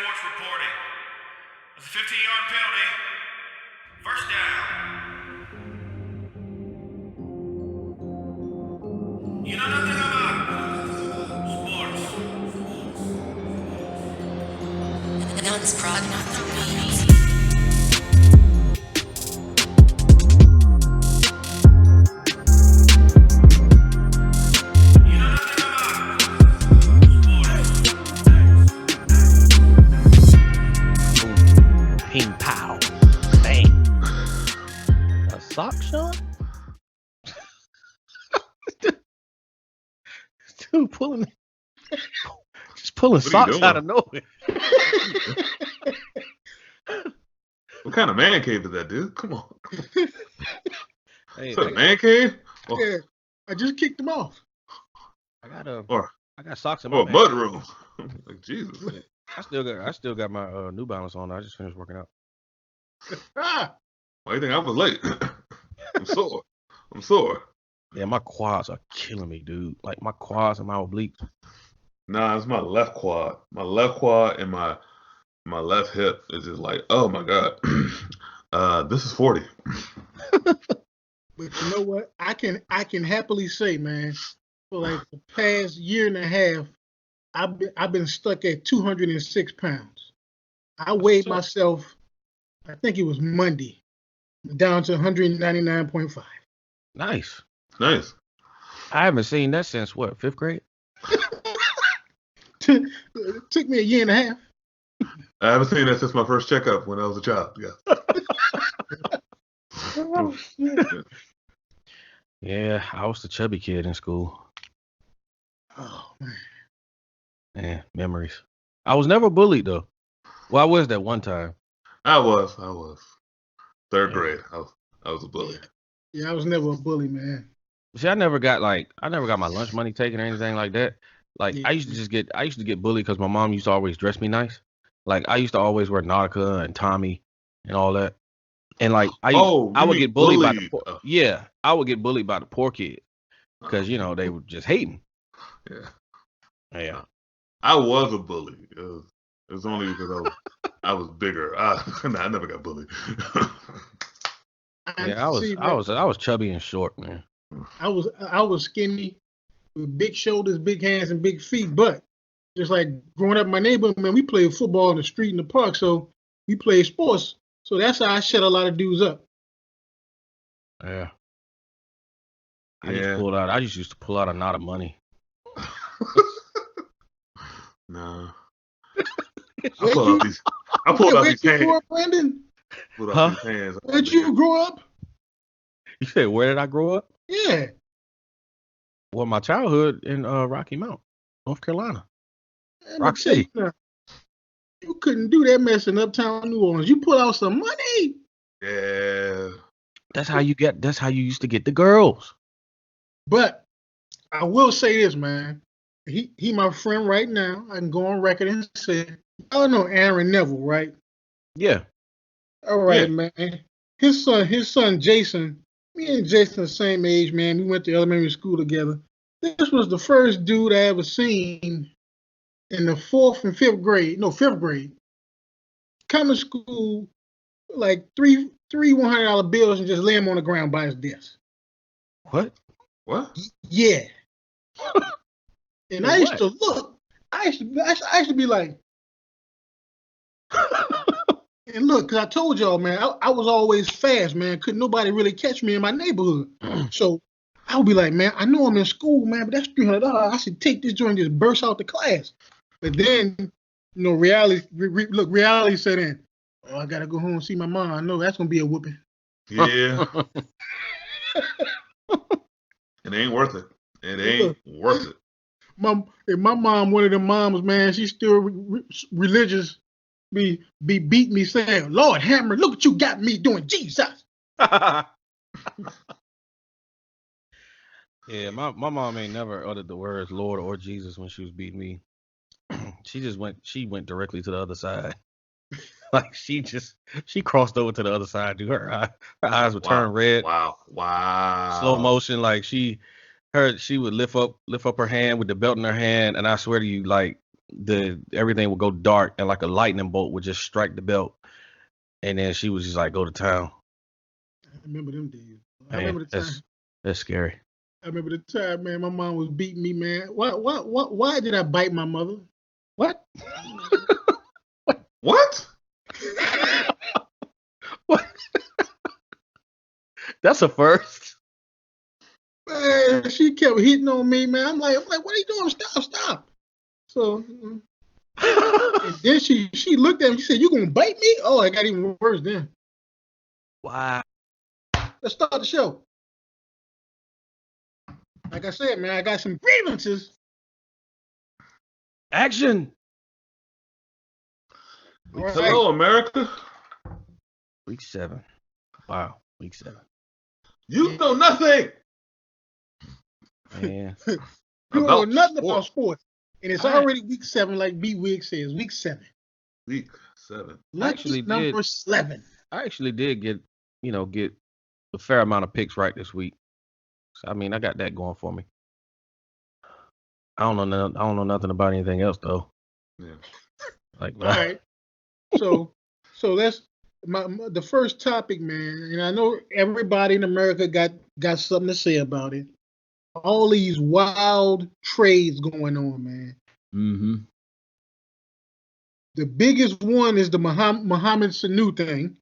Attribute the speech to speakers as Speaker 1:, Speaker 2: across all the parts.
Speaker 1: sports reporting. It's a 15-yard penalty. First down. You know nothing about sports.
Speaker 2: Nuts prod not the beat.
Speaker 1: You know nothing about sports.
Speaker 3: Ping pow. Bang. A sock shot? Dude pulling just pulling socks
Speaker 4: doing?
Speaker 3: out of nowhere.
Speaker 4: What kind of man cave is that, dude? Come on.
Speaker 3: Hey,
Speaker 4: Is that a man cave?
Speaker 5: Yeah, I just kicked him off.
Speaker 3: I got socks in my
Speaker 4: Or a
Speaker 3: bag.
Speaker 4: mud room. Like, Jesus.
Speaker 3: I still got my New Balance on. I just finished working out.
Speaker 5: Ah,
Speaker 4: Why do you think I was late? I'm sore.
Speaker 3: Yeah, my quads are killing me, dude. Like my quads and my obliques.
Speaker 4: Nah, it's my left quad. My left quad and my left hip is just like, oh my God. This is 40.
Speaker 5: but you know what? I can happily say, man, for like the past year and a half, I've been stuck at 206 pounds. I weighed myself, I think it was Monday, down to 199.5.
Speaker 3: Nice.
Speaker 4: Nice.
Speaker 3: I haven't seen that since what, 5th grade?
Speaker 5: It took me a year and a half.
Speaker 4: I haven't seen that since my first checkup when I was a child. Yeah.
Speaker 3: Yeah, I was the chubby kid in school.
Speaker 5: Oh man.
Speaker 3: Man, memories. I was never bullied though. Well, I was that one time.
Speaker 4: I was. Third grade. I was a bully.
Speaker 5: Yeah, I was never a bully, man.
Speaker 3: See, I never got my lunch money taken or anything like that. Like
Speaker 5: Yeah.
Speaker 3: I used to get bullied because my mom used to always dress me nice. Like I used to always wear Nautica and Tommy and all that. And like I would get bullied by the I would get bullied by the poor kid because they were just hating. Yeah.
Speaker 4: I was a bully. It was only because I was bigger. I never got bullied.
Speaker 3: Yeah, I was chubby and short, man.
Speaker 5: I was skinny with big shoulders, big hands, and big feet. But just like growing up in my neighborhood, man, we played football in the street in the park, so we played sports. So that's how I shut a lot of dudes up.
Speaker 3: Yeah. I used to pull out a knot of money.
Speaker 4: Nah. I pull out these hands.
Speaker 5: Brandon?
Speaker 4: Pull out these hands.
Speaker 5: Where'd you grow up?
Speaker 3: You said, where did I grow up?
Speaker 5: Yeah.
Speaker 3: Well, my childhood in Rocky Mount, North Carolina.
Speaker 5: Man,
Speaker 3: Rock City.
Speaker 5: You couldn't do that mess in Uptown New Orleans. You pull out some money.
Speaker 4: Yeah.
Speaker 3: That's how you used to get the girls.
Speaker 5: But I will say this, man. He my friend right now. I can go on record and say, I don't know Aaron Neville, right?
Speaker 3: Yeah.
Speaker 5: All right,
Speaker 4: Yeah.
Speaker 5: man. His son Jason, me and Jason the same age, man. We went to elementary school together. This was the first dude I ever seen in the 4th and 5th grade. No, 5th grade. Come to school like three $100 bills and just lay them on the ground by his desk.
Speaker 3: What?
Speaker 4: What?
Speaker 5: Yeah. And
Speaker 3: For
Speaker 5: I used
Speaker 3: what?
Speaker 5: to look. I used to be like, and look, because I told y'all, man, I was always fast, man. Couldn't nobody really catch me in my neighborhood. So I would be like, man, I know I'm in school, man, but that's $300. I should take this joint and just burst out the class. But then, reality set in. Oh, I gotta go home and see my mom. I know that's gonna be a whooping.
Speaker 4: Yeah. It ain't worth it. It ain't worth it.
Speaker 5: If my mom, one of them moms, man, she's still religious, be beating me saying, Lord Hammer, look what you got me doing, Jesus.
Speaker 3: Yeah, my mom ain't never uttered the words Lord or Jesus when she was beating me. She went directly to the other side. Like she crossed over to the other side, dude. Her eyes would turn red.
Speaker 4: Wow.
Speaker 3: Slow motion, like she would lift up her hand with the belt in her hand, and I swear to you, like everything would go dark and like a lightning bolt would just strike the belt, and then she was just like go to town.
Speaker 5: I remember them days.
Speaker 3: Man,
Speaker 5: I remember the time.
Speaker 3: That's scary.
Speaker 5: I remember the time, man. My mom was beating me, man. Why did I bite my mother? What?
Speaker 4: What?
Speaker 3: What? That's a first.
Speaker 5: Man, she kept hitting on me, man. I'm like, what are you doing? Stop. So, and then she looked at me. She said, "You gonna bite me?" Oh, it got even worse then.
Speaker 3: Wow.
Speaker 5: Let's start the show. Like I said, man, I got some grievances.
Speaker 3: Action.
Speaker 5: Right.
Speaker 4: Hello, America.
Speaker 3: Week 7. Wow. Week 7.
Speaker 4: You know nothing.
Speaker 3: Man.
Speaker 5: You don't know nothing about sports. And it's already week 7, like B Wig says. Week 7.
Speaker 4: Week 7.
Speaker 5: Lucky number 7.
Speaker 3: I actually did get a fair amount of picks right this week. So, I mean, I got that going for me. I don't know nothing about anything else though.
Speaker 4: Yeah.
Speaker 3: Like,
Speaker 5: all right. So that's the first topic, man. And I know everybody in America got something to say about it. All these wild trades going on, man.
Speaker 3: Mm-hmm.
Speaker 5: The biggest one is the Mohamed Sanu thing.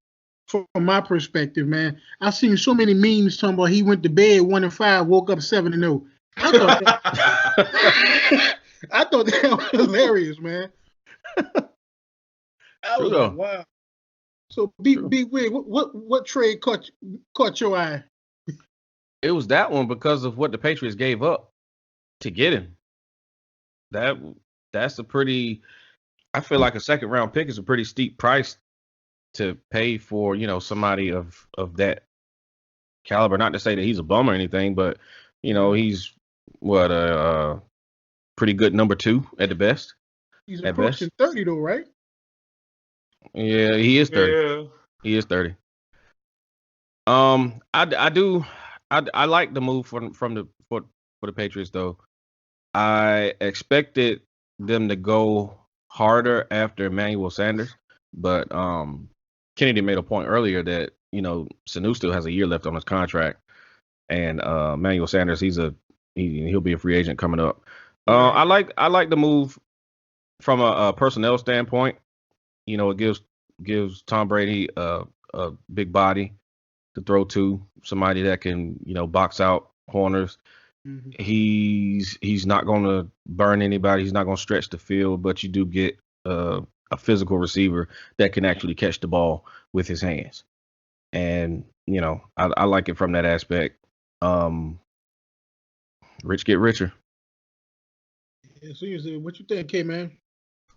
Speaker 5: From my perspective, man, I've seen so many memes talking about he went to bed 1-5, woke up 7-0. I thought that was hilarious, man. I was like, wow. So, Big Wig, what trade caught your eye?
Speaker 3: It was that one because of what the Patriots gave up to get him. That's a pretty. I feel like a second round pick is a pretty steep price to pay for, somebody of that caliber. Not to say that he's a bum or anything, but he's a pretty good number 2 at the best.
Speaker 5: He's approaching 30 though, right?
Speaker 3: Yeah, he is 30.
Speaker 4: Yeah.
Speaker 3: He is 30. I like the move for the Patriots though. I expected them to go harder after Emmanuel Sanders, but Kennedy made a point earlier that Sanu still has a year left on his contract, and Emmanuel Sanders he'll be a free agent coming up. I like the move from a personnel standpoint. It gives Tom Brady a big body to throw to, somebody that can box out corners. Mm-hmm. He's not going to burn anybody. He's not going to stretch the field, but you do get a physical receiver that can actually catch the ball with his hands. And, I like it from that aspect. Rich get richer.
Speaker 5: Yeah, seriously, what you think, K-Man?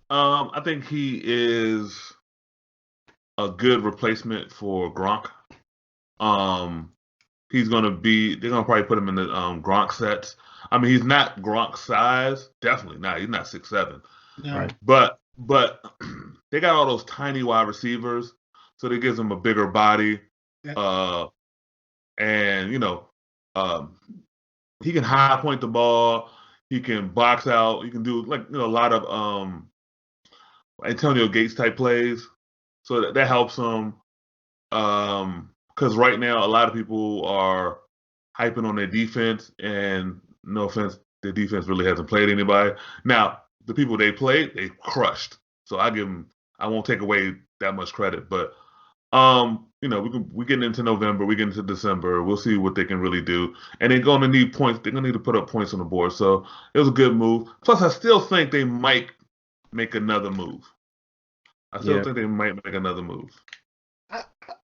Speaker 4: I think he is a good replacement for Gronk. They're gonna probably put him in the Gronk sets. I mean, he's not Gronk size, definitely not. He's not 6'7".
Speaker 5: No.
Speaker 3: Right.
Speaker 4: But they got all those tiny wide receivers, so that gives him a bigger body. Yeah. And he can high point the ball. He can box out. He can do a lot of Antonio Gates type plays. So that helps him. Because right now a lot of people are hyping on their defense, and no offense, their defense really hasn't played anybody. Now the people they played, they crushed. So I won't take away that much credit, but we're getting into November, we get into December. We'll see what they can really do, and they're going to need points. They're going to need to put up points on the board. So it was a good move. Plus, I still think they might make another move. I think they might make another move.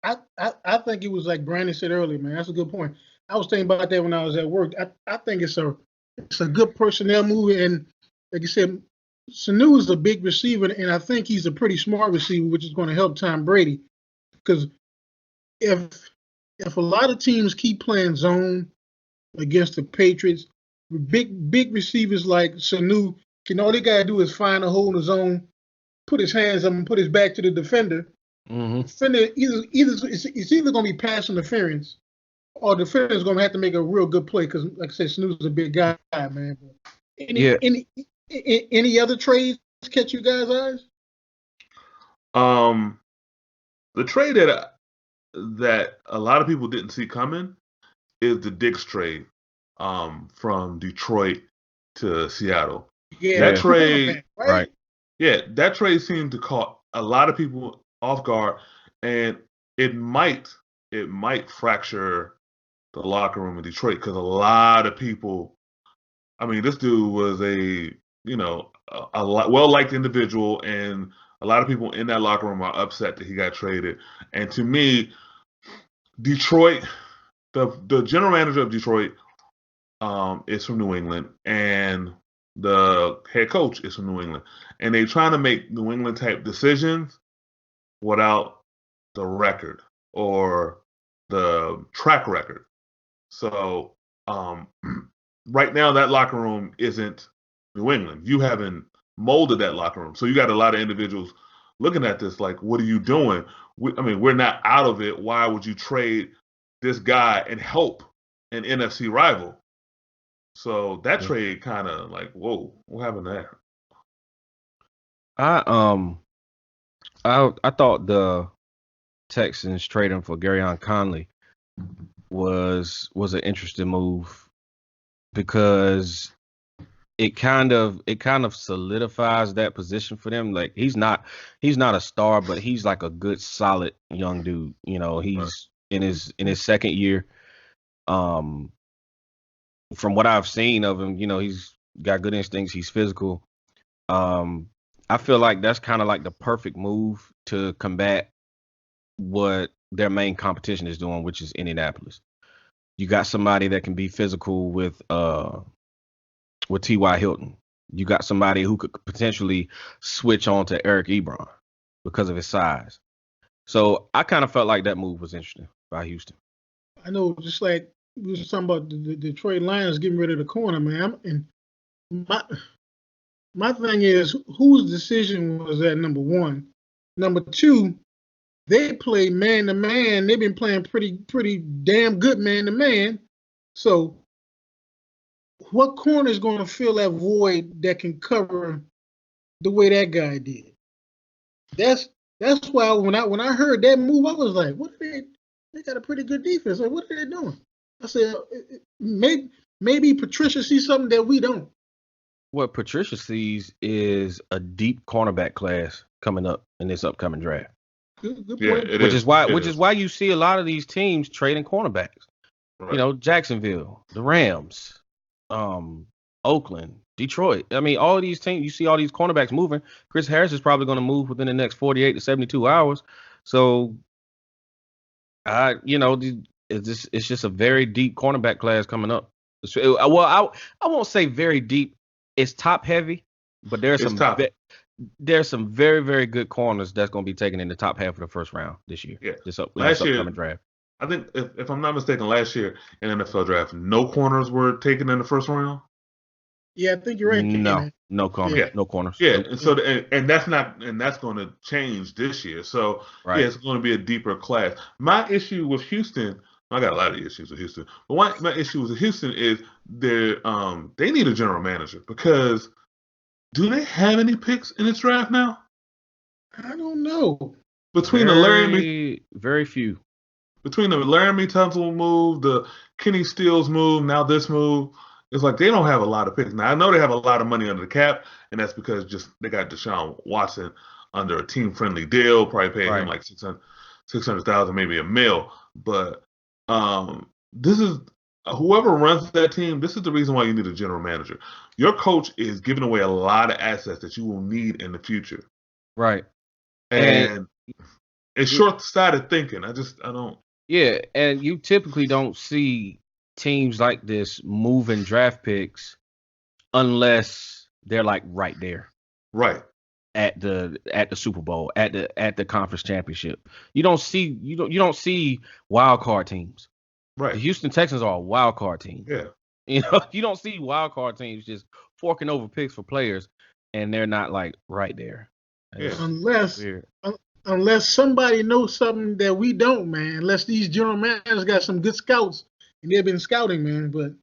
Speaker 5: I think it was like Brandon said earlier, man. That's a good point. I was thinking about that when I was at work. I think it's a good personnel move, and like you said, Sanu is a big receiver, and I think he's a pretty smart receiver, which is going to help Tom Brady. Because if a lot of teams keep playing zone against the Patriots, big receivers like Sanu all they gotta do is find a hole in the zone, put his hands up, and put his back to the defender.
Speaker 3: Mm-hmm.
Speaker 5: Defender it's either gonna be pass interference, or the defender's gonna have to make a real good play. Because like I said, Sanu's a big guy, man. Any other trades catch you guys' eyes?
Speaker 4: The trade that a lot of people didn't see coming is the Diggs trade from Detroit to Seattle.
Speaker 5: Yeah,
Speaker 4: that trade,
Speaker 3: right?
Speaker 4: Yeah, that trade seemed to caught a lot of people off guard, and it might fracture the locker room in Detroit because a lot of people. I mean, this dude was a well-liked individual, and a lot of people in that locker room are upset that he got traded. And to me, Detroit, the general manager of Detroit is from New England, and the head coach is from New England, and they're trying to make New England type decisions without the record or the track record. So right now, that locker room isn't New England. You haven't molded that locker room, so you got a lot of individuals looking at this like, "What are you doing? We're not out of it. Why would you trade this guy and help an NFC rival?" So that trade kind of like, whoa, what happened there?
Speaker 3: I thought the Texans trading for Garyon Conley was an interesting move because it kind of solidifies that position for them. Like he's not a star, but he's like a good solid young dude. You know, he's in his second year. From what I've seen of him, you know, he's got good instincts. He's physical. I feel like that's kind of like the perfect move to combat what their main competition is doing, which is Indianapolis. You got somebody that can be physical with T.Y. Hilton. You got somebody who could potentially switch on to Eric Ebron because of his size. So I kind of felt like that move was interesting by Houston.
Speaker 5: I know, just like we was talking about the Detroit Lions getting rid of the corner, man. And my thing is, whose decision was that? Number one. Number two, they play man to man. They've been playing pretty damn good man to man. So, what corner is going to fill that void that can cover the way that guy did? That's why when I heard that move, I was like, what are they? They got a pretty good defense. Like, what are they doing? I said, maybe Patricia sees something that we don't.
Speaker 3: What Patricia sees is a deep cornerback class coming up in this upcoming draft.
Speaker 5: Good point.
Speaker 3: Yeah, which is why you see a lot of these teams trading cornerbacks. Right. You know, Jacksonville, the Rams, Oakland, Detroit. I mean, all of these teams, you see all these cornerbacks moving. Chris Harris is probably going to move within the next 48 to 72 hours. So, it's just a very deep cornerback class coming up. Well, I won't say very deep. It's top heavy, but there's some very, very good corners that's going to be taken in the top half of the first round this year. Yeah, this upcoming draft.
Speaker 4: I think if I'm not mistaken, last year in the NFL draft, no corners were taken in the first round.
Speaker 5: Yeah, I think you're right.
Speaker 3: No corners. Yeah. No corners.
Speaker 4: Yeah, and that's going to change this year. So yeah, it's going to be a deeper class. My issue with Houston, I got a lot of issues with Houston, but my issue with Houston is they need a general manager because do they have any picks in this draft now?
Speaker 5: I don't know.
Speaker 3: Between very few.
Speaker 4: Between the Laramie Tunsil move, the Kenny Stills move, now this move, it's like they don't have a lot of picks. Now I know they have a lot of money under the cap, and that's because just they got Deshaun Watson under a team-friendly deal, probably paying him like $600,000, maybe $1 million. But this is whoever runs that team. This is the reason why you need a general manager. Your coach is giving away a lot of assets that you will need in the future.
Speaker 3: Right.
Speaker 4: And it's short-sighted thinking. I don't.
Speaker 3: Yeah, and you typically don't see teams like this moving draft picks unless they're like right there.
Speaker 4: Right.
Speaker 3: At the Super Bowl, at the conference championship. You don't see wild card teams.
Speaker 4: Right.
Speaker 3: The Houston Texans are a wild card team.
Speaker 4: Yeah.
Speaker 3: You know, you don't see wild card teams just forking over picks for players and they're not like right there.
Speaker 4: Yeah.
Speaker 5: Unless somebody knows something that we don't, man. Unless these general managers got some good scouts and they've been scouting, man. But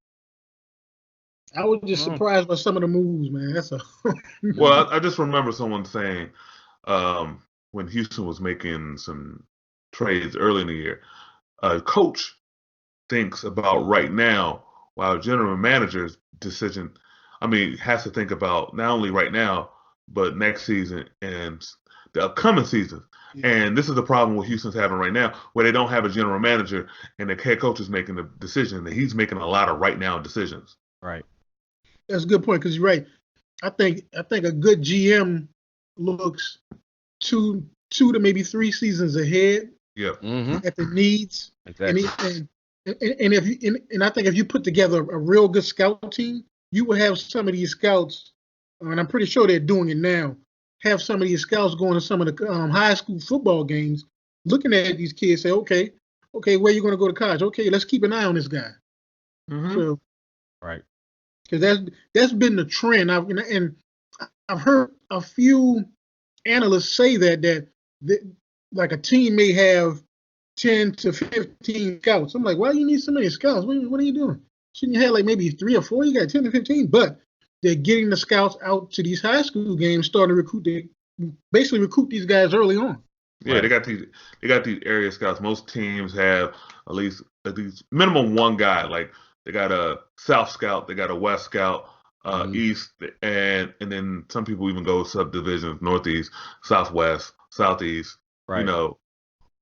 Speaker 5: I was just surprised by some of the moves, man. That's a
Speaker 4: Well, I just remember someone saying when Houston was making some trades early in the year, a coach thinks about right now, while general manager's decision, has to think about not only right now, but next season and the upcoming season. Yeah. And this is the problem what Houston's having right now, where they don't have a general manager and the head coach is making the decision, and he's making a lot of right now decisions.
Speaker 3: Right.
Speaker 5: That's a good point, because you're right. I think a good GM looks two to maybe 3 seasons ahead.
Speaker 4: Yeah.
Speaker 5: At the needs.
Speaker 3: Exactly.
Speaker 5: And I think if you put together a real good scout team, you will have some of these scouts, and I'm pretty sure they're doing it now, have some of these scouts going to some of the high school football games, looking at these kids, say, okay, where are you going to go to college? Okay, let's keep an eye on this guy. So,
Speaker 3: right.
Speaker 5: Because that's been the trend. I've heard a few analysts say that like a team may have 10 to 15 scouts. I'm like, why do you need so many scouts? What are you doing? Shouldn't you have like maybe 3 or 4? You got 10 to 15. But they're getting the scouts out to these high school games, starting to basically recruit these guys early on.
Speaker 4: Yeah, they got these area scouts. Most teams have at least minimum one guy. Like they got a South Scout, they got a West Scout, East, and then some people even go subdivisions: Northeast, Southwest, Southeast.
Speaker 3: Right.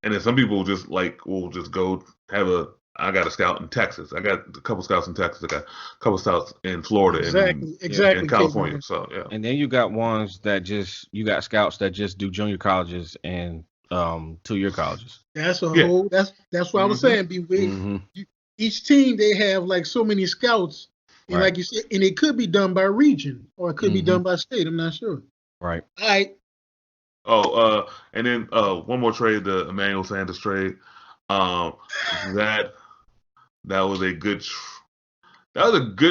Speaker 4: And then some people will just go have I got a scout in Texas. I got a couple scouts in Texas. I got a couple scouts in Florida.
Speaker 5: Exactly.
Speaker 4: In California. So yeah.
Speaker 3: And then you got ones that you got scouts that just do junior colleges and 2-year colleges.
Speaker 5: That's whole. That's what I was saying. Each team, they have like so many scouts, and like you said, and it could be done by region or it could be done by state. I'm not sure.
Speaker 3: Right.
Speaker 5: All right.
Speaker 4: Oh, and then one more trade, the Emmanuel Sanders trade. That was a good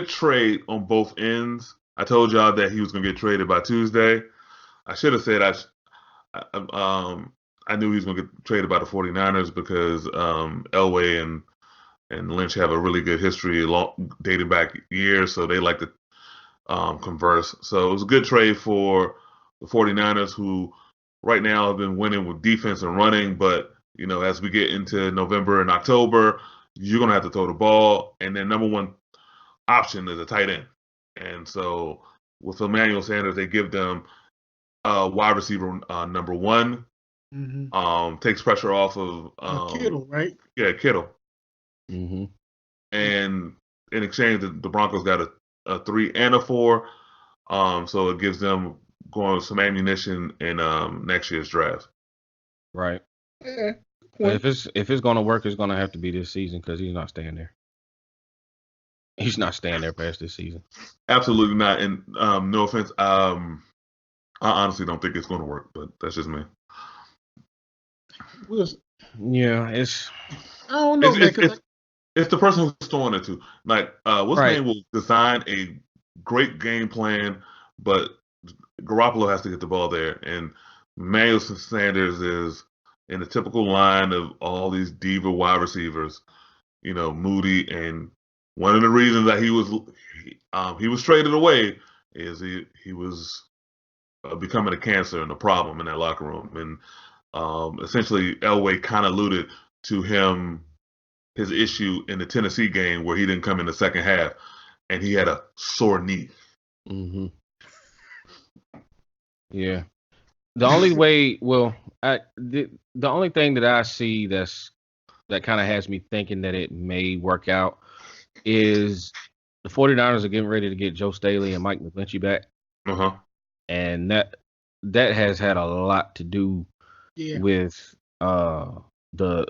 Speaker 4: trade on both ends. I told y'all that he was going to get traded by Tuesday. I should have said I knew he was going to get traded by the 49ers because Elway and Lynch have a really good history, dating back years, so they like to converse. So it was a good trade for the 49ers, who right now have been winning with defense and running, but as we get into November and October, you're going to have to throw the ball, and their number one option is a tight end. And so with Emmanuel Sanders, they give them wide receiver number 1. Takes pressure off of
Speaker 5: Kittle, right?
Speaker 4: Yeah, Kittle. And in exchange, the Broncos got a 3 and a 4, so it gives them going some ammunition in next year's draft.
Speaker 3: Right.
Speaker 5: Yeah.
Speaker 3: If it's going to work, it's going to have to be this season, because he's not staying there. He's not staying there past this season.
Speaker 4: Absolutely not. And no offense, I honestly don't think it's going to work, but that's just me.
Speaker 3: Yeah,
Speaker 5: I don't know.
Speaker 4: It's the person who's throwing it to. Like, what's his name will design a great game plan, but Garoppolo has to get the ball there. And Emmanuel Sanders is in the typical line of all these diva wide receivers, Moody. And one of the reasons that he was traded away is he was becoming a cancer and a problem in that locker room. And essentially, Elway kind of alluded to his issue in the Tennessee game, where he didn't come in the second half, and he had a sore knee.
Speaker 3: Yeah. The only way, the only thing that I see that kind of has me thinking that it may work out is the 49ers are getting ready to get Joe Staley and Mike McGlinchey back. And that has had a lot to do with the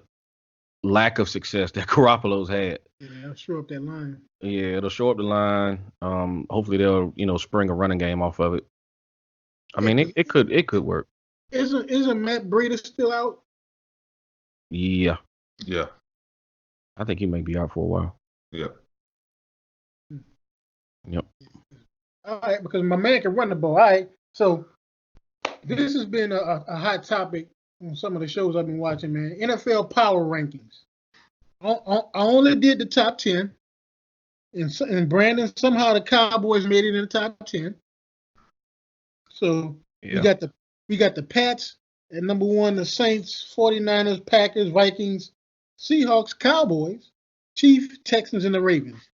Speaker 3: lack of success that Garoppolo's had.
Speaker 5: Yeah, it'll show up that line.
Speaker 3: Yeah, it'll show up the line. Hopefully they'll spring a running game off of it. I mean, it could work.
Speaker 5: Isn't Matt Breida still out?
Speaker 3: Yeah.
Speaker 4: Yeah.
Speaker 3: I think he may be out for a while.
Speaker 4: Yep.
Speaker 5: All right, because my man can run the ball. All right, so this has been a hot topic on some of the shows I've been watching, man. NFL power rankings. I only did the top 10. And Brandon, somehow the Cowboys made it in the top 10. So we got the Pats at number 1, the Saints, 49ers, Packers, Vikings, Seahawks, Cowboys, Chiefs, Texans, and the Ravens.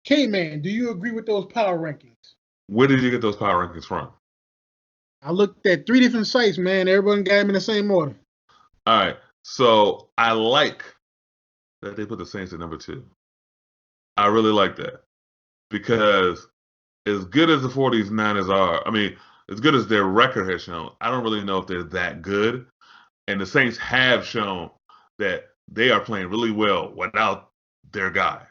Speaker 5: K-Man, do you agree with those power rankings?
Speaker 4: Where did you get those power rankings from?
Speaker 5: I looked at 3 different sites, man. Everyone got them in the same order.
Speaker 4: All right. So I like that they put the Saints at number 2. I really like that because as good as the 49ers are, I mean, as good as their record has shown, I don't really know if they're that good. And the Saints have shown that they are playing really well without their guy.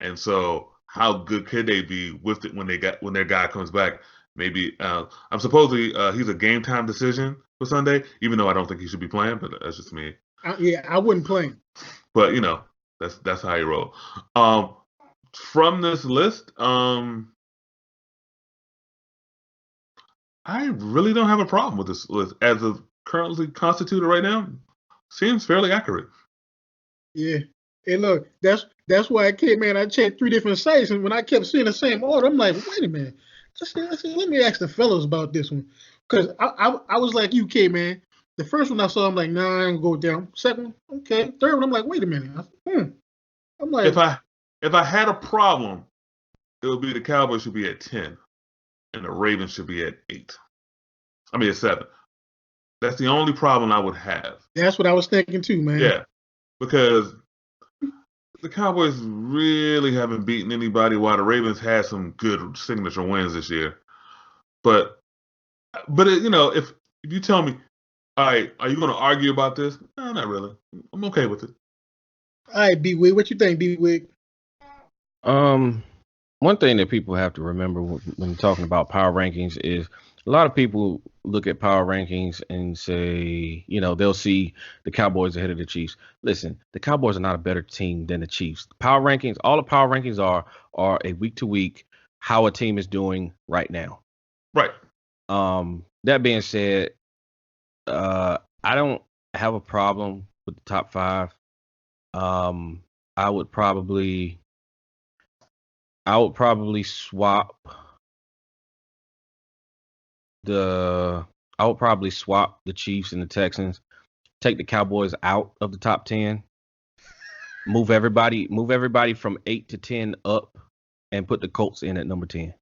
Speaker 4: And so how good could they be with it when their guy comes back? Maybe I'm supposedly he's a game time decision for Sunday, even though I don't think he should be playing, but that's just me.
Speaker 5: I wouldn't play him.
Speaker 4: But that's how you roll. From this list, I really don't have a problem with this list as of currently constituted right now. Seems fairly accurate.
Speaker 5: Yeah. Hey, look, that's why I came, man. I checked 3 different sites, and when I kept seeing the same order, I'm like, wait a minute. I said, let me ask the fellows about this one, because I was like you, K, man. The first one I saw, I'm like, nah, I ain't gonna go down. Second one, okay. Third one, I'm like, wait a minute. I'm like,
Speaker 4: if I had a problem, it would be the Cowboys should be at 10, and the Ravens should be at 8. I mean at 7. That's the only problem I would have.
Speaker 5: That's what I was thinking too, man.
Speaker 4: Yeah, because the Cowboys really haven't beaten anybody, while the Ravens had some good signature wins this year. But if you tell me, all right, are you going to argue about this? No, not really. I'm okay with it.
Speaker 5: All right, B-Wig, what you think, B-Wig?
Speaker 3: One thing that people have to remember when talking about power rankings is a lot of people look at power rankings and say, they'll see the Cowboys ahead of the Chiefs. Listen, the Cowboys are not a better team than the Chiefs. Power rankings, all the power rankings are a week to week how a team is doing right now.
Speaker 4: Right.
Speaker 3: That being said, I don't have a problem with the top 5. I would probably swap the Chiefs and the Texans, take the Cowboys out of the top 10, move everybody from 8 to 10 up, and put the Colts in at number 10.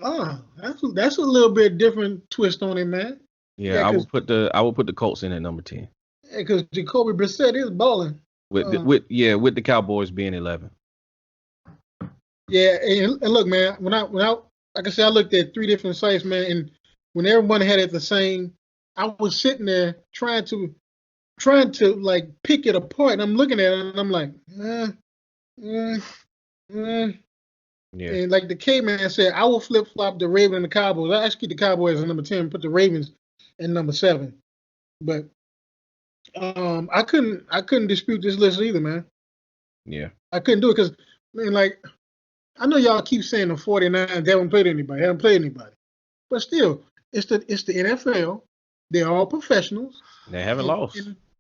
Speaker 5: Oh, that's a little bit different twist on it, man.
Speaker 3: Yeah, I would put the Colts in at number 10.
Speaker 5: Yeah, because Jacoby Brissett is balling.
Speaker 3: With the Cowboys being 11.
Speaker 5: Yeah, and look, man, when I like I said, I looked at 3 different sites, man, and when everyone had it the same, I was sitting there trying to like pick it apart, and I'm looking at it and I'm like, Yeah. And like the K-Man said, I will flip flop the Ravens and the Cowboys. I actually keep the Cowboys at number 10, put the Ravens at number 7. But I couldn't dispute this list either, man.
Speaker 3: Yeah.
Speaker 5: I couldn't do it because, man, like, I know y'all keep saying the 49ers, they haven't played anybody. But still, it's the NFL. They're all professionals.
Speaker 3: They haven't lost.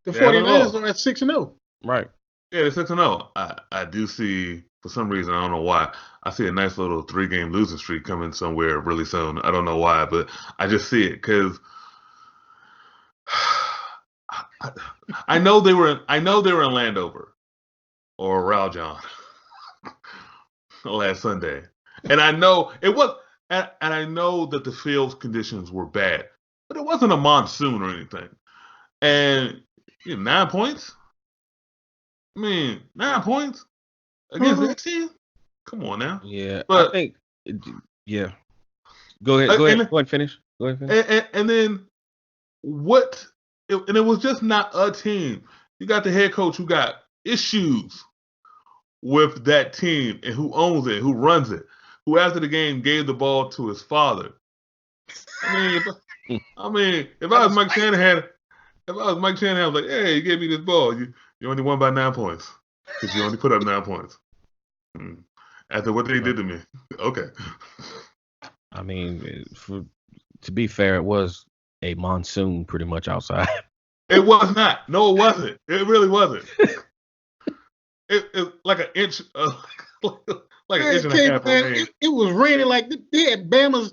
Speaker 5: The 49ers are at 6-0.
Speaker 4: Right. Yeah, they're 6-0. I do see, for some reason, I don't know why, I see a nice little 3-game losing streak coming somewhere really soon. I don't know why, but I just see it because I know they were in Landover or Raljon last Sunday, and I know it was, and I know that the field conditions were bad, but it wasn't a monsoon or anything. And 9 points. I mean, 9 points against that team. Come on now.
Speaker 3: Yeah, but I think. Yeah. Go ahead. Finish.
Speaker 4: And then what? And it was just not a team. You got the head coach who got issues with that team and who owns it, who runs it, who after the game gave the ball to his father. I mean, if I was Mike Shanahan, I was like, hey, you gave me this ball. You only won by 9 points because you only put up 9 points. After what they did to me. Okay.
Speaker 3: I mean, to be fair, it was a monsoon pretty much outside.
Speaker 4: It was not. No, it wasn't. It really wasn't. it like an inch, like an
Speaker 5: Man,
Speaker 4: inch and a half of rain.
Speaker 5: it was raining like they had Bama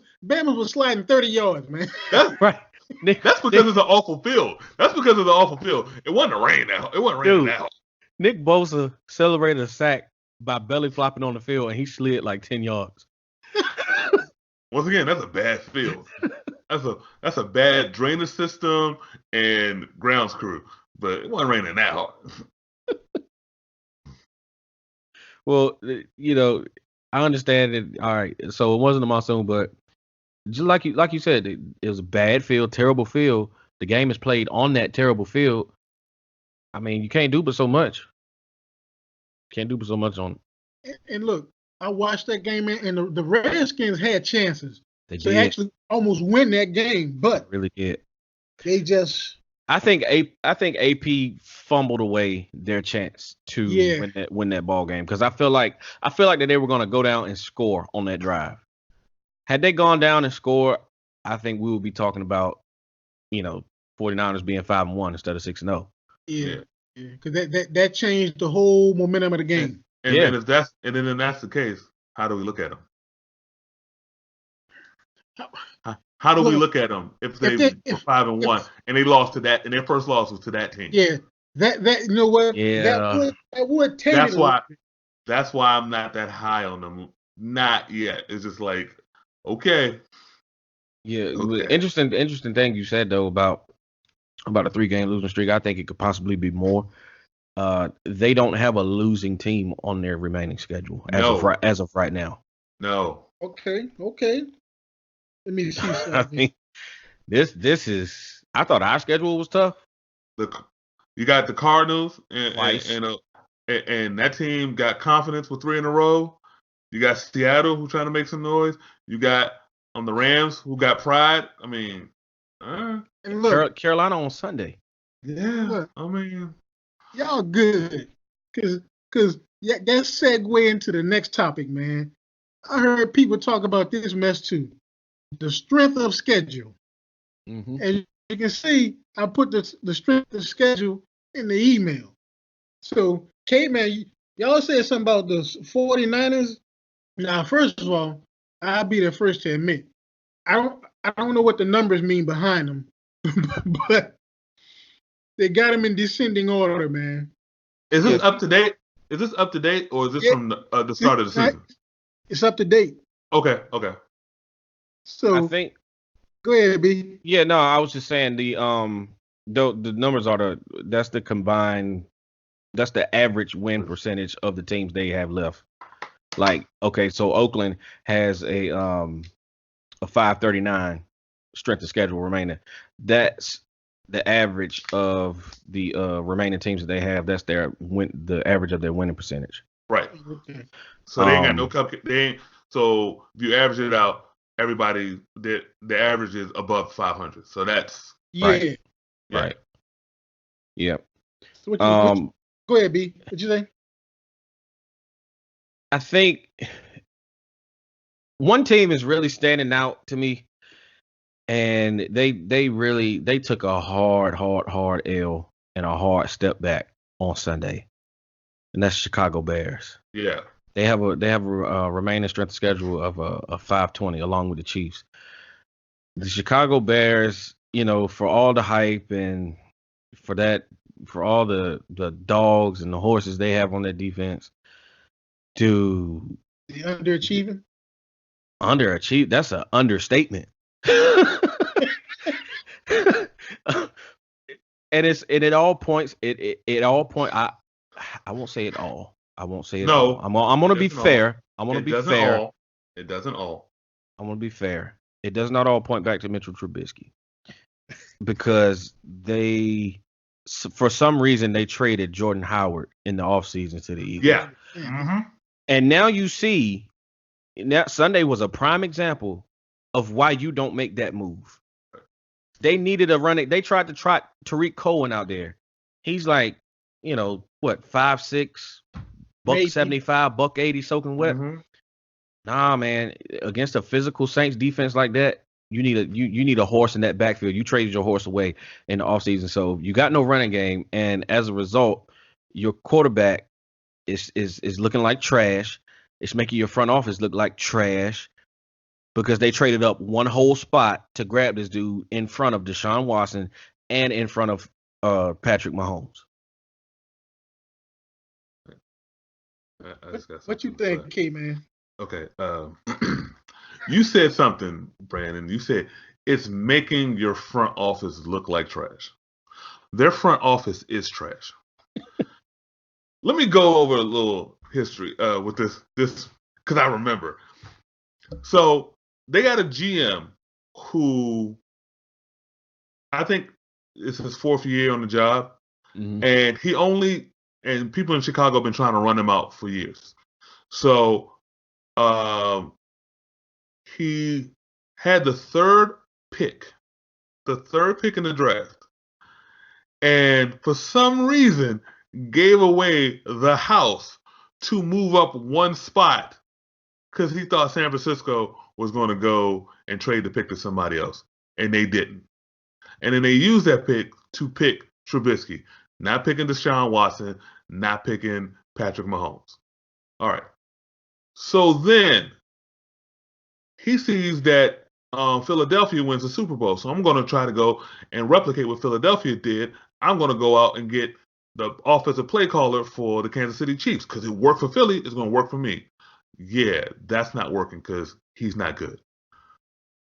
Speaker 5: was sliding 30 yards, man.
Speaker 4: That's
Speaker 3: Right.
Speaker 4: that's because it's an awful field. That's because of the awful field. It wasn't rain now. It wasn't raining now.
Speaker 3: Nick Bosa celebrated a sack by belly flopping on the field, and he slid like 10 yards.
Speaker 4: Once again, that's a bad field. That's a bad drainage system and grounds crew. But it wasn't raining that hard.
Speaker 3: Well, I understand it. All right, so it wasn't a monsoon, but just like you said, it was a bad field, terrible field. The game is played on that terrible field. I mean, you can't do but so much. Can't do but so much on it.
Speaker 5: And look, I watched that game, and the Redskins had chances.
Speaker 3: They
Speaker 5: actually almost win that game, but
Speaker 3: really did.
Speaker 5: They just.
Speaker 3: I think AP fumbled away their chance to win that ball game, because I feel like that they were going to go down and score on that drive. Had they gone down and scored, I think we would be talking about 49ers being 5-1 instead of 6-0.
Speaker 5: Yeah, because that changed the whole momentum of the game.
Speaker 4: And then if that's the case, how do we look at them? How do we look at them if they were 5-1 and they lost to that, and their first loss was to that team?
Speaker 5: Yeah, that you know what?
Speaker 3: Yeah,
Speaker 5: that would take.
Speaker 4: That's why I'm not that high on them. Not yet. It's just like, okay.
Speaker 3: Yeah, okay. Interesting thing you said though about a 3-game losing streak. I think it could possibly be more. They don't have a losing team on their remaining schedule as of right now.
Speaker 4: No.
Speaker 5: Okay. Let me see something.
Speaker 3: I mean, this is. I thought our schedule was tough.
Speaker 4: You got the Cardinals, and that team got confidence with 3 in a row. You got Seattle, who's trying to make some noise. You got the Rams, who got pride. I mean,
Speaker 5: and look,
Speaker 3: Carolina on Sunday.
Speaker 4: Yeah,
Speaker 5: look,
Speaker 4: I mean,
Speaker 5: y'all good, cause that segue into the next topic, man. I heard people talk about this mess too. The strength of schedule.
Speaker 3: Mm-hmm.
Speaker 5: And you can see I put the strength of schedule in the email. So, K-Man, y'all said something about the 49ers. Now, first of all, I'll be the first to admit, I don't know what the numbers mean behind them, but they got them in descending order, man.
Speaker 4: Is this up to date? Is this up to date, or is this from the start of the season?
Speaker 5: It's up to date.
Speaker 4: Okay.
Speaker 3: So I think.
Speaker 5: Go ahead, B.
Speaker 3: Yeah, no, I was just saying the numbers are that's the combined, that's the average win percentage of the teams they have left. Like, okay, so Oakland has a 539 strength of schedule remaining. That's the average of the remaining teams that they have. That's the average of their winning percentage.
Speaker 4: Right. Okay. So they ain't got no cupcake. So if you average it out, everybody the average is above 500. So that's
Speaker 3: right. Right. Yep.
Speaker 5: So go ahead, B. What you say?
Speaker 3: I think one team is really standing out to me, and they took a hard L and a hard step back on Sunday, and that's Chicago Bears.
Speaker 4: Yeah.
Speaker 3: They have a remaining strength of schedule of a 520 along with the Chiefs. The Chicago Bears, for all the hype and for all the dogs and the horses they have on their defense, dude.
Speaker 5: The underachieving?
Speaker 3: Underachieve? That's an understatement. And it all points. It all point. I won't say it all. I won't say it all. I'm gonna be fair. I'm gonna be fair.
Speaker 4: It doesn't all.
Speaker 3: I'm gonna be fair. It does not all point back to Mitchell Trubisky, because for some reason they traded Jordan Howard in the offseason to the Eagles.
Speaker 4: Yeah. Mm-hmm.
Speaker 3: And now you see, Sunday was a prime example of why you don't make that move. They needed a running. They tried to trot Tariq Cohen out there. He's like, what, 5'6", $175, $180 soaking wet.
Speaker 4: Mm-hmm.
Speaker 3: Nah, man. Against a physical Saints defense like that, you need a horse in that backfield. You traded your horse away in the offseason, so you got no running game, and as a result, your quarterback is looking like trash. It's making your front office look like trash because they traded up one whole spot to grab this dude in front of Deshaun Watson and in front of Patrick Mahomes.
Speaker 5: What you think, K-Man?
Speaker 4: Okay. You said something, Brandon. You said it's making your front office look like trash. Their front office is trash. Let me go over a little history with this because I remember. So they got a GM who I think it's his 4th year on the job, and people in Chicago have been trying to run him out for years. So he had the third pick in the draft, and for some reason gave away the house to move up one spot because he thought San Francisco was going to go and trade the pick to somebody else, and they didn't. And then they used that pick to pick Trubisky, not picking Deshaun Watson, not picking Patrick Mahomes. All right. So then he sees that Philadelphia wins the Super Bowl. So I'm going to try to go and replicate what Philadelphia did. I'm going to go out and get the offensive play caller for the Kansas City Chiefs because it worked for Philly. It's going to work for me. Yeah, that's not working because he's not good.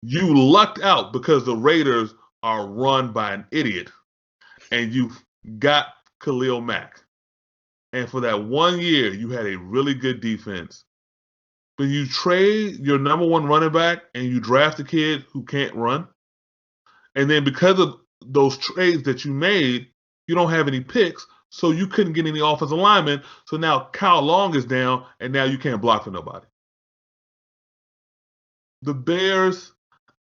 Speaker 4: You lucked out because the Raiders are run by an idiot, and you got Khalil Mack. And for that 1 year, you had a really good defense. But you trade your number 1 running back and you draft a kid who can't run. And then because of those trades that you made, you don't have any picks, so you couldn't get any offensive linemen. So now Kyle Long is down, and now you can't block for nobody. The Bears,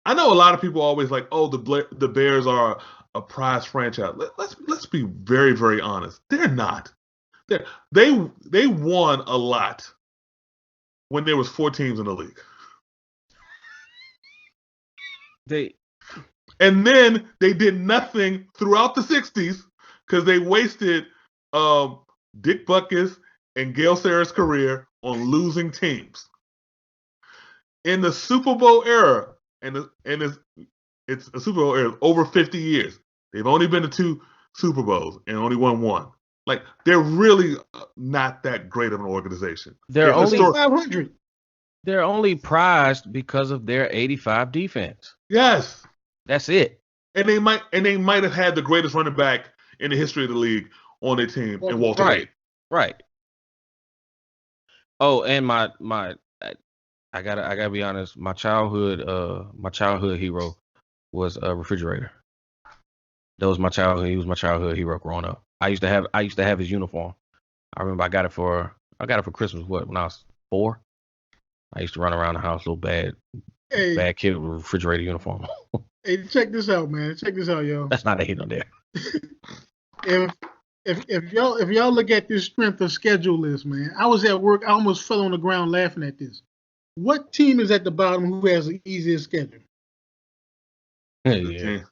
Speaker 4: I know a lot of people always like, oh, the Bears are a prize franchise. Let's be very, very honest. They're not. They won a lot when there was 4 teams in the league. And then they did nothing throughout the 60s because they wasted Dick Butkus and Gale Sayers' career on losing teams. In the Super Bowl era, and it's a Super Bowl era over 50 years, they've only been to 2 Super Bowls and only won 1. Like, they're really not that great of an organization.
Speaker 3: They're only
Speaker 5: 500.
Speaker 3: They're only prized because of their 85 defense.
Speaker 4: Yes.
Speaker 3: That's it.
Speaker 4: And they might have had the greatest running back in the history of the league on their team in Walter Payton.
Speaker 3: Right. Oh, and I gotta be honest, my childhood hero was a refrigerator. That was my childhood. He was my childhood hero growing up. I used to have his uniform. I remember I got it for Christmas. When I was 4, I used to run around the house, little bad kid with a refrigerator uniform.
Speaker 5: Hey, check this out, man. Check this out, y'all.
Speaker 3: That's not a hate on there.
Speaker 5: If y'all look at this strength of schedule list, man, I was at work. I almost fell on the ground laughing at this. What team is at the bottom who has the easiest schedule?
Speaker 4: The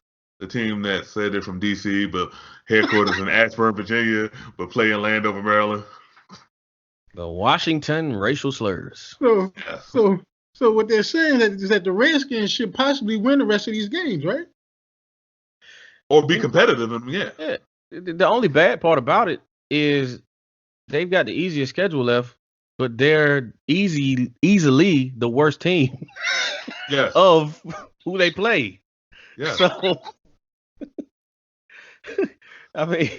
Speaker 4: team that said they're from D.C. but headquarters in Ashburn, Virginia, but play in Landover, Maryland.
Speaker 3: The Washington racial slurs.
Speaker 5: So what they're saying is that the Redskins should possibly win the rest of these games, right?
Speaker 4: Or be competitive, yeah.
Speaker 3: The only bad part about it is they've got the easiest schedule left, but they're easily the worst team of who they play.
Speaker 4: Yeah.
Speaker 3: So, I mean,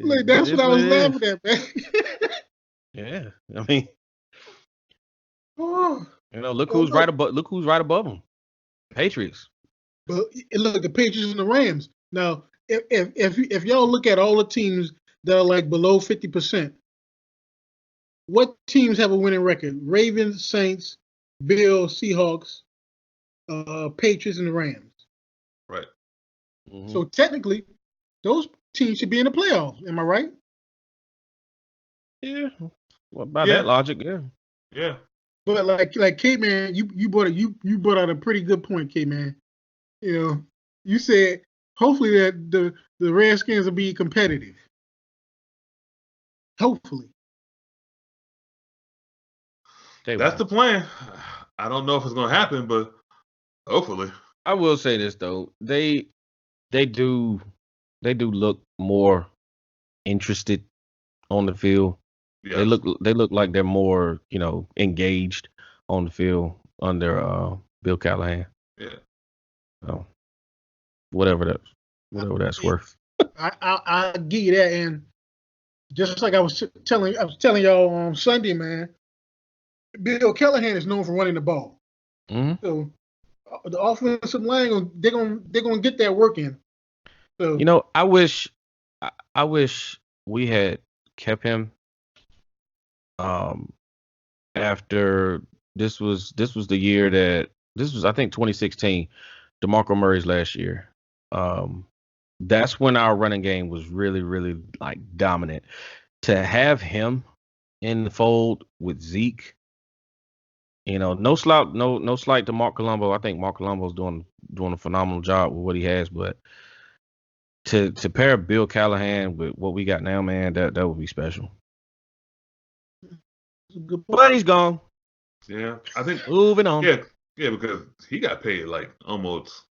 Speaker 5: look, that's what I was laughing at, man.
Speaker 3: Yeah, I mean, look who's right above them. Patriots.
Speaker 5: But look, the Patriots and the Rams. Now, if y'all look at all the teams that are like below 50%, what teams have a winning record? Ravens, Saints, Bills, Seahawks, Patriots, and the Rams.
Speaker 4: Right.
Speaker 3: Mm-hmm.
Speaker 5: So technically, those teams should be in the playoffs. Am I right?
Speaker 3: Yeah. Well, by that logic, yeah.
Speaker 4: Yeah.
Speaker 5: But like K-Man, you brought out a pretty good point, K-Man. You know, you said hopefully that the Redskins will be competitive. Hopefully.
Speaker 4: That's the plan. I don't know if it's gonna happen, but hopefully.
Speaker 3: I will say this though, they do look more interested on the field. Yes. They look like they're more, engaged on the field under Bill Callahan.
Speaker 4: Yeah.
Speaker 5: Oh.
Speaker 3: Whatever that's worth.
Speaker 5: I give you that, and just like I was telling y'all on Sunday, man, Bill Callahan is known for running the ball.
Speaker 3: Mm-hmm.
Speaker 5: So the offensive line, they're gonna get that work in. So
Speaker 3: I wish we had kept him. After this was the year that this was, I think, 2016, DeMarco Murray's last year. That's when our running game was really, really like dominant. To have him in the fold with Zeke, no slight to Mark Colombo. I think Mark Colombo's doing a phenomenal job with what he has, but to pair Bill Callahan with what we got now, man, that would be special. But he's gone.
Speaker 4: Yeah, I think
Speaker 3: moving on.
Speaker 4: Yeah, because he got paid like almost.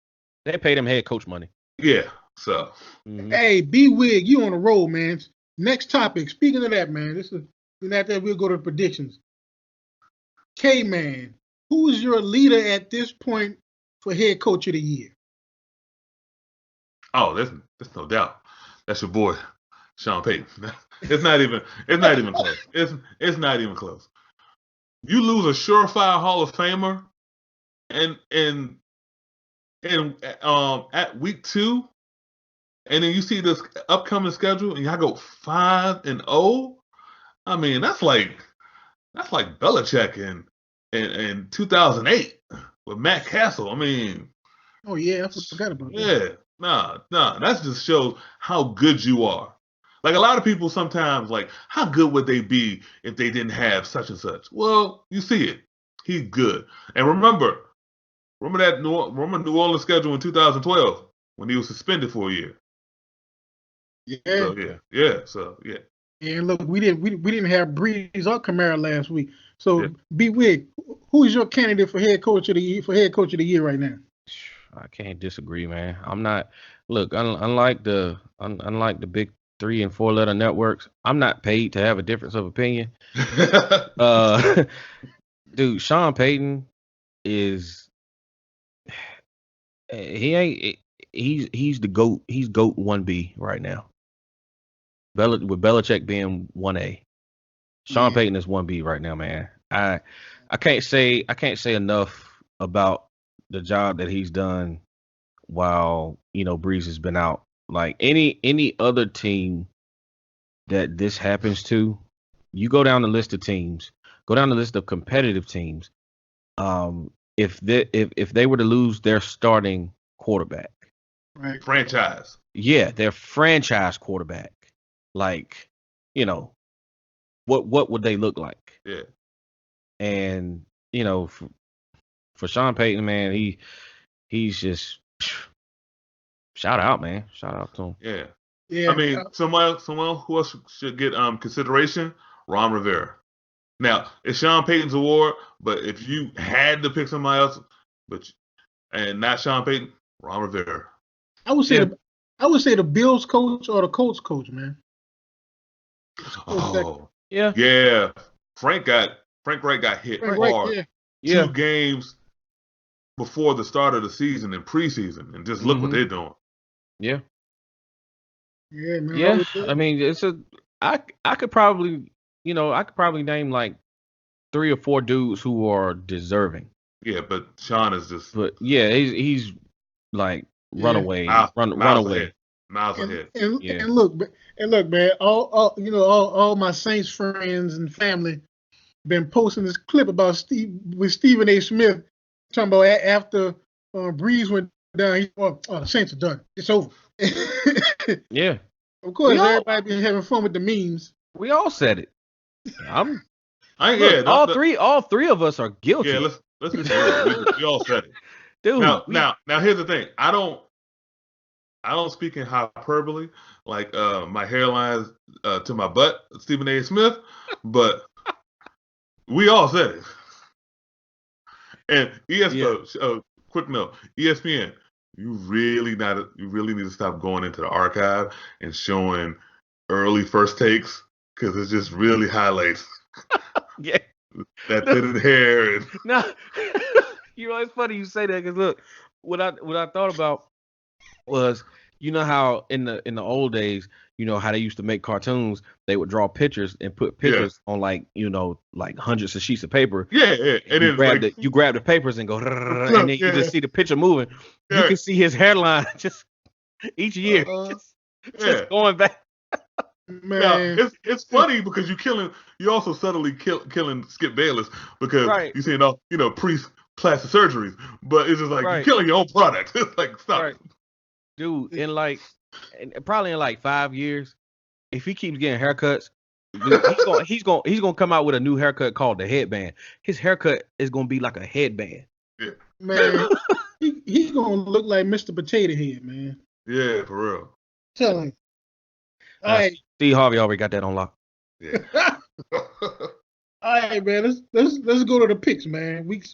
Speaker 3: They paid him head coach money.
Speaker 4: Yeah, so.
Speaker 5: Mm-hmm. Hey, B-Wig, you on the roll, man. Next topic. Speaking of that, man, after that we'll go to predictions. K-Man, who is your leader at this point for head coach of the year?
Speaker 4: Oh, there's no doubt. That's your boy, Sean Payton. It's not even close. It's not even close. You lose a surefire Hall of Famer, and at week 2, and then you see this upcoming schedule, and y'all go 5-0. I mean, that's like Belichick in 2008 with Matt Castle. I mean,
Speaker 5: oh yeah, I forgot about that.
Speaker 4: Yeah, nah, that just shows how good you are. Like, a lot of people sometimes like, how good would they be if they didn't have such and such? Well, you see it. He's good. And remember that New Orleans schedule in 2012 when he was suspended for a year.
Speaker 5: Yeah.
Speaker 4: So yeah.
Speaker 5: And look, we didn't have Breeze or Kamara last week. So B-Wig, who is your candidate for head coach of the year right now?
Speaker 3: I can't disagree, man. I'm not. Look, unlike the big 3 and 4 letter networks, I'm not paid to have a difference of opinion. Dude, Sean Payton is he's the GOAT. He's GOAT 1B right now. With Belichick being 1A. Sean Payton is 1B right now, man. I can't say enough about the job that he's done while Breeze has been out. Like any other team that this happens to, you go down the list of teams, go down the list of competitive teams. If they were to lose their starting quarterback,
Speaker 5: right,
Speaker 4: franchise,
Speaker 3: their franchise quarterback, like, what would they look like?
Speaker 4: Yeah,
Speaker 3: and for Sean Payton, man, he's just shout out, man. Shout out to him.
Speaker 4: Yeah. I mean, someone who else should get consideration? Ron Rivera. Now, it's Sean Payton's award, but if you had to pick somebody else, and not Sean Payton, Ron Rivera.
Speaker 5: I would say the Bills coach or the Colts coach, man.
Speaker 4: Yeah. Frank Wright got hit hard. 2 games before the start of the season and preseason, and just look what they're doing.
Speaker 3: Yeah.
Speaker 5: Yeah, man.
Speaker 3: Yeah. I mean, I could probably name like 3 or 4 dudes who are deserving.
Speaker 4: Yeah, but Sean is just.
Speaker 3: But yeah, he's like runaway, runaway.
Speaker 4: Miles ahead.
Speaker 5: And look, man. All my Saints friends and family been posting this clip about Stephen A. Smith talking about after Breeze went down. The Saints are done. It's over.
Speaker 3: Yeah.
Speaker 5: Of course, everybody been having fun with the memes.
Speaker 3: We all said it. All three of us are guilty.
Speaker 4: Yeah, let's be real. We all said it.
Speaker 3: Dude.
Speaker 4: Now here's the thing. I don't speak in hyperbole, like my hairline to my butt, Stephen A. Smith, but we all said it. And ESPN, quick note, ESPN, you really need to stop going into the archive and showing early first takes because it's just really highlights.
Speaker 3: Yeah,
Speaker 4: that thinning hair and
Speaker 3: no. You know, it's funny you say that because look, what I thought about was, you know how in the old days, you know how they used to make cartoons, they would draw pictures and put pictures on like hundreds of sheets of paper.
Speaker 4: Yeah.
Speaker 3: And you grab the papers and go, and then you just see the picture moving. You can see his hairline just each year, just going back.
Speaker 5: Man,
Speaker 4: now, it's funny because you also subtly killing Skip Bayless because you see pre-plastic surgeries, but it's just like you're killing your own product. It's like stop.
Speaker 3: Right. Dude, probably in like 5 years, if he keeps getting haircuts, dude, he's gonna come out with a new haircut called the headband. His haircut is gonna be like a headband.
Speaker 4: Yeah.
Speaker 5: Man, he's gonna look like Mr. Potato Head, man.
Speaker 4: Yeah, for real.
Speaker 5: Tell him. All right.
Speaker 3: Steve Harvey already got that on lock.
Speaker 4: Yeah.
Speaker 5: All right, man. Let's go to the picks, man. Week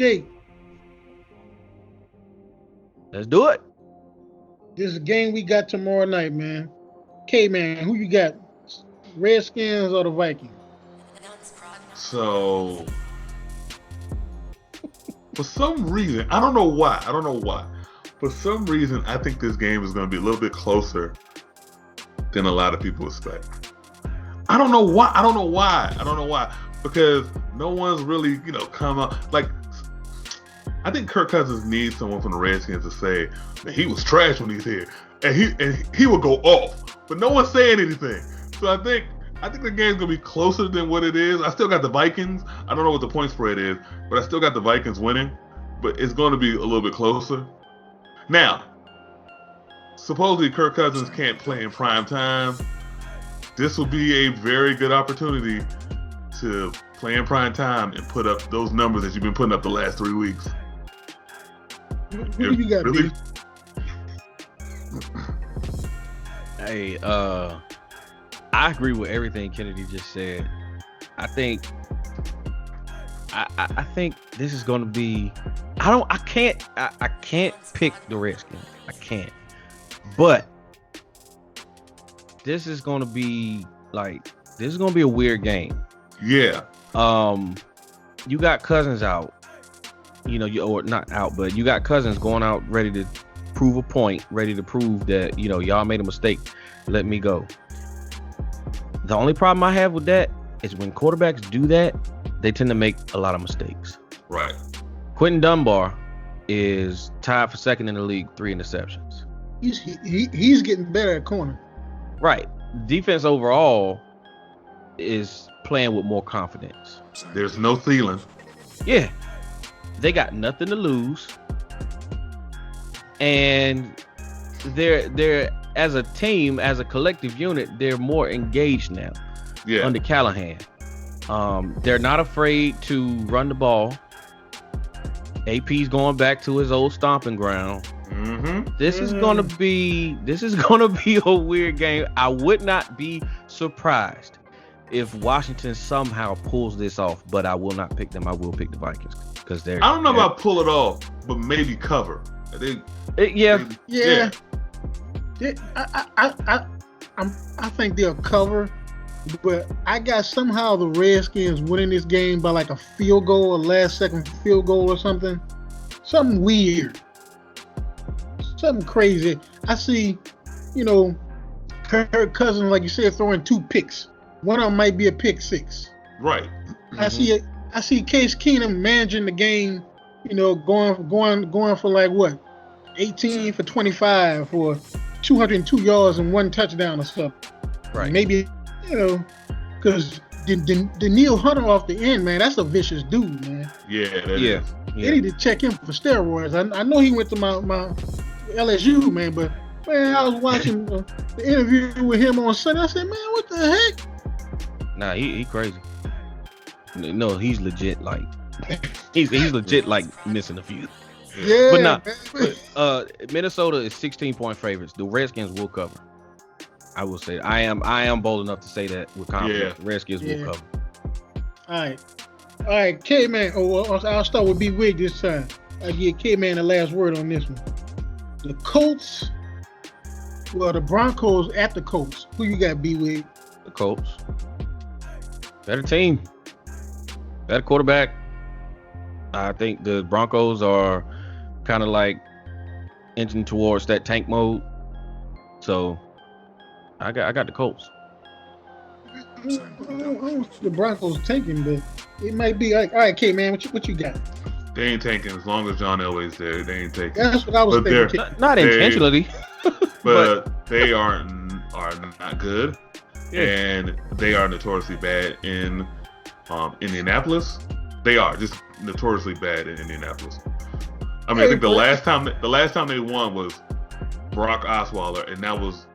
Speaker 5: 8.
Speaker 3: Let's do it.
Speaker 5: This is a game we got tomorrow night, man. Man, who you got? Redskins or the Vikings?
Speaker 4: So, for some reason, I don't know why. For some reason, I think this game is going to be a little bit closer than a lot of people expect. I don't know why. Because no one's really, come up. Like, I think Kirk Cousins needs someone from the Redskins to say that he was trash when he's here, and he would go off. But no one's saying anything. So I think the game's gonna be closer than what it is. I still got the Vikings. I don't know what the point spread is, but I still got the Vikings winning. But it's going to be a little bit closer. Now, supposedly Kirk Cousins can't play in prime time. This will be a very good opportunity to play in prime time and put up those numbers that you've been putting up the last 3 weeks.
Speaker 5: Who do you got,
Speaker 4: really?
Speaker 3: Hey, I agree with everything Kennedy just said. I think this is going to be. I can't pick the Redskins. I can't. But this is going to be a weird game.
Speaker 4: Yeah.
Speaker 3: You got Cousins out. Or not out, but you got Cousins going out ready to prove a point, ready to prove that, y'all made a mistake. Let me go. The only problem I have with that is when quarterbacks do that, they tend to make a lot of mistakes.
Speaker 4: Right.
Speaker 3: Quentin Dunbar is tied for second in the league, 3 interceptions.
Speaker 5: He's getting better at corner.
Speaker 3: Right. Defense overall is playing with more confidence.
Speaker 4: There's no Thielen.
Speaker 3: Yeah. They got nothing to lose. And they're as a team, as a collective unit, they're more engaged now.
Speaker 4: Yeah.
Speaker 3: Under Callahan. They're not afraid to run the ball. AP's going back to his old stomping ground.
Speaker 4: Mm-hmm.
Speaker 3: This is gonna be a weird game. I would not be surprised if Washington somehow pulls this off, but I will not pick them. I will pick the Vikings because they're.
Speaker 4: I don't know about pull it off, but maybe cover.
Speaker 5: Yeah. I think they'll cover, but I got somehow the Redskins winning this game by like a field goal, a last-second field goal or something. Something weird. Something crazy. I see, Kirk Cousins, like you said, throwing 2 picks. One of them might be a pick 6.
Speaker 4: Right.
Speaker 5: Mm-hmm. I see Case Keenum managing the game, going for like what, 18 for 25 for 202 yards and 1 touchdown or something.
Speaker 3: Right.
Speaker 5: Maybe, because the Neil Hunter off the end, man, that's a vicious dude, man.
Speaker 4: Yeah.
Speaker 5: They need to check him for steroids. I know he went to my LSU, man, but man, I was watching the interview with him on Sunday. I said, man, what the heck?
Speaker 3: Nah, he crazy. No, he's legit. Like he's legit. Like missing a few.
Speaker 5: Yeah.
Speaker 3: But Minnesota is 16-point favorites. The Redskins will cover. I will say I am bold enough to say that with confidence.
Speaker 4: Yeah.
Speaker 3: The Redskins will cover.
Speaker 5: All right, K-Man. I'll start with B-Wig this time. I give K-Man the last word on this one. The Colts. Well, the Broncos at the Colts. Who you got, B-Wig?
Speaker 3: The Colts. Better team. Better quarterback. I think the Broncos are kind of like inching towards that tank mode. So I got the Colts.
Speaker 5: I don't see the Broncos tanking, but it might be like, all right, K-Man, what you got?
Speaker 4: They ain't tanking as long as John Elway's there. They ain't taking.
Speaker 5: That's what I was thinking.
Speaker 3: Not intentionally.
Speaker 4: but they are not good, and they are notoriously bad in Indianapolis. They are just notoriously bad in Indianapolis. I mean, I think the last time they won was Brock Osweiler, and that was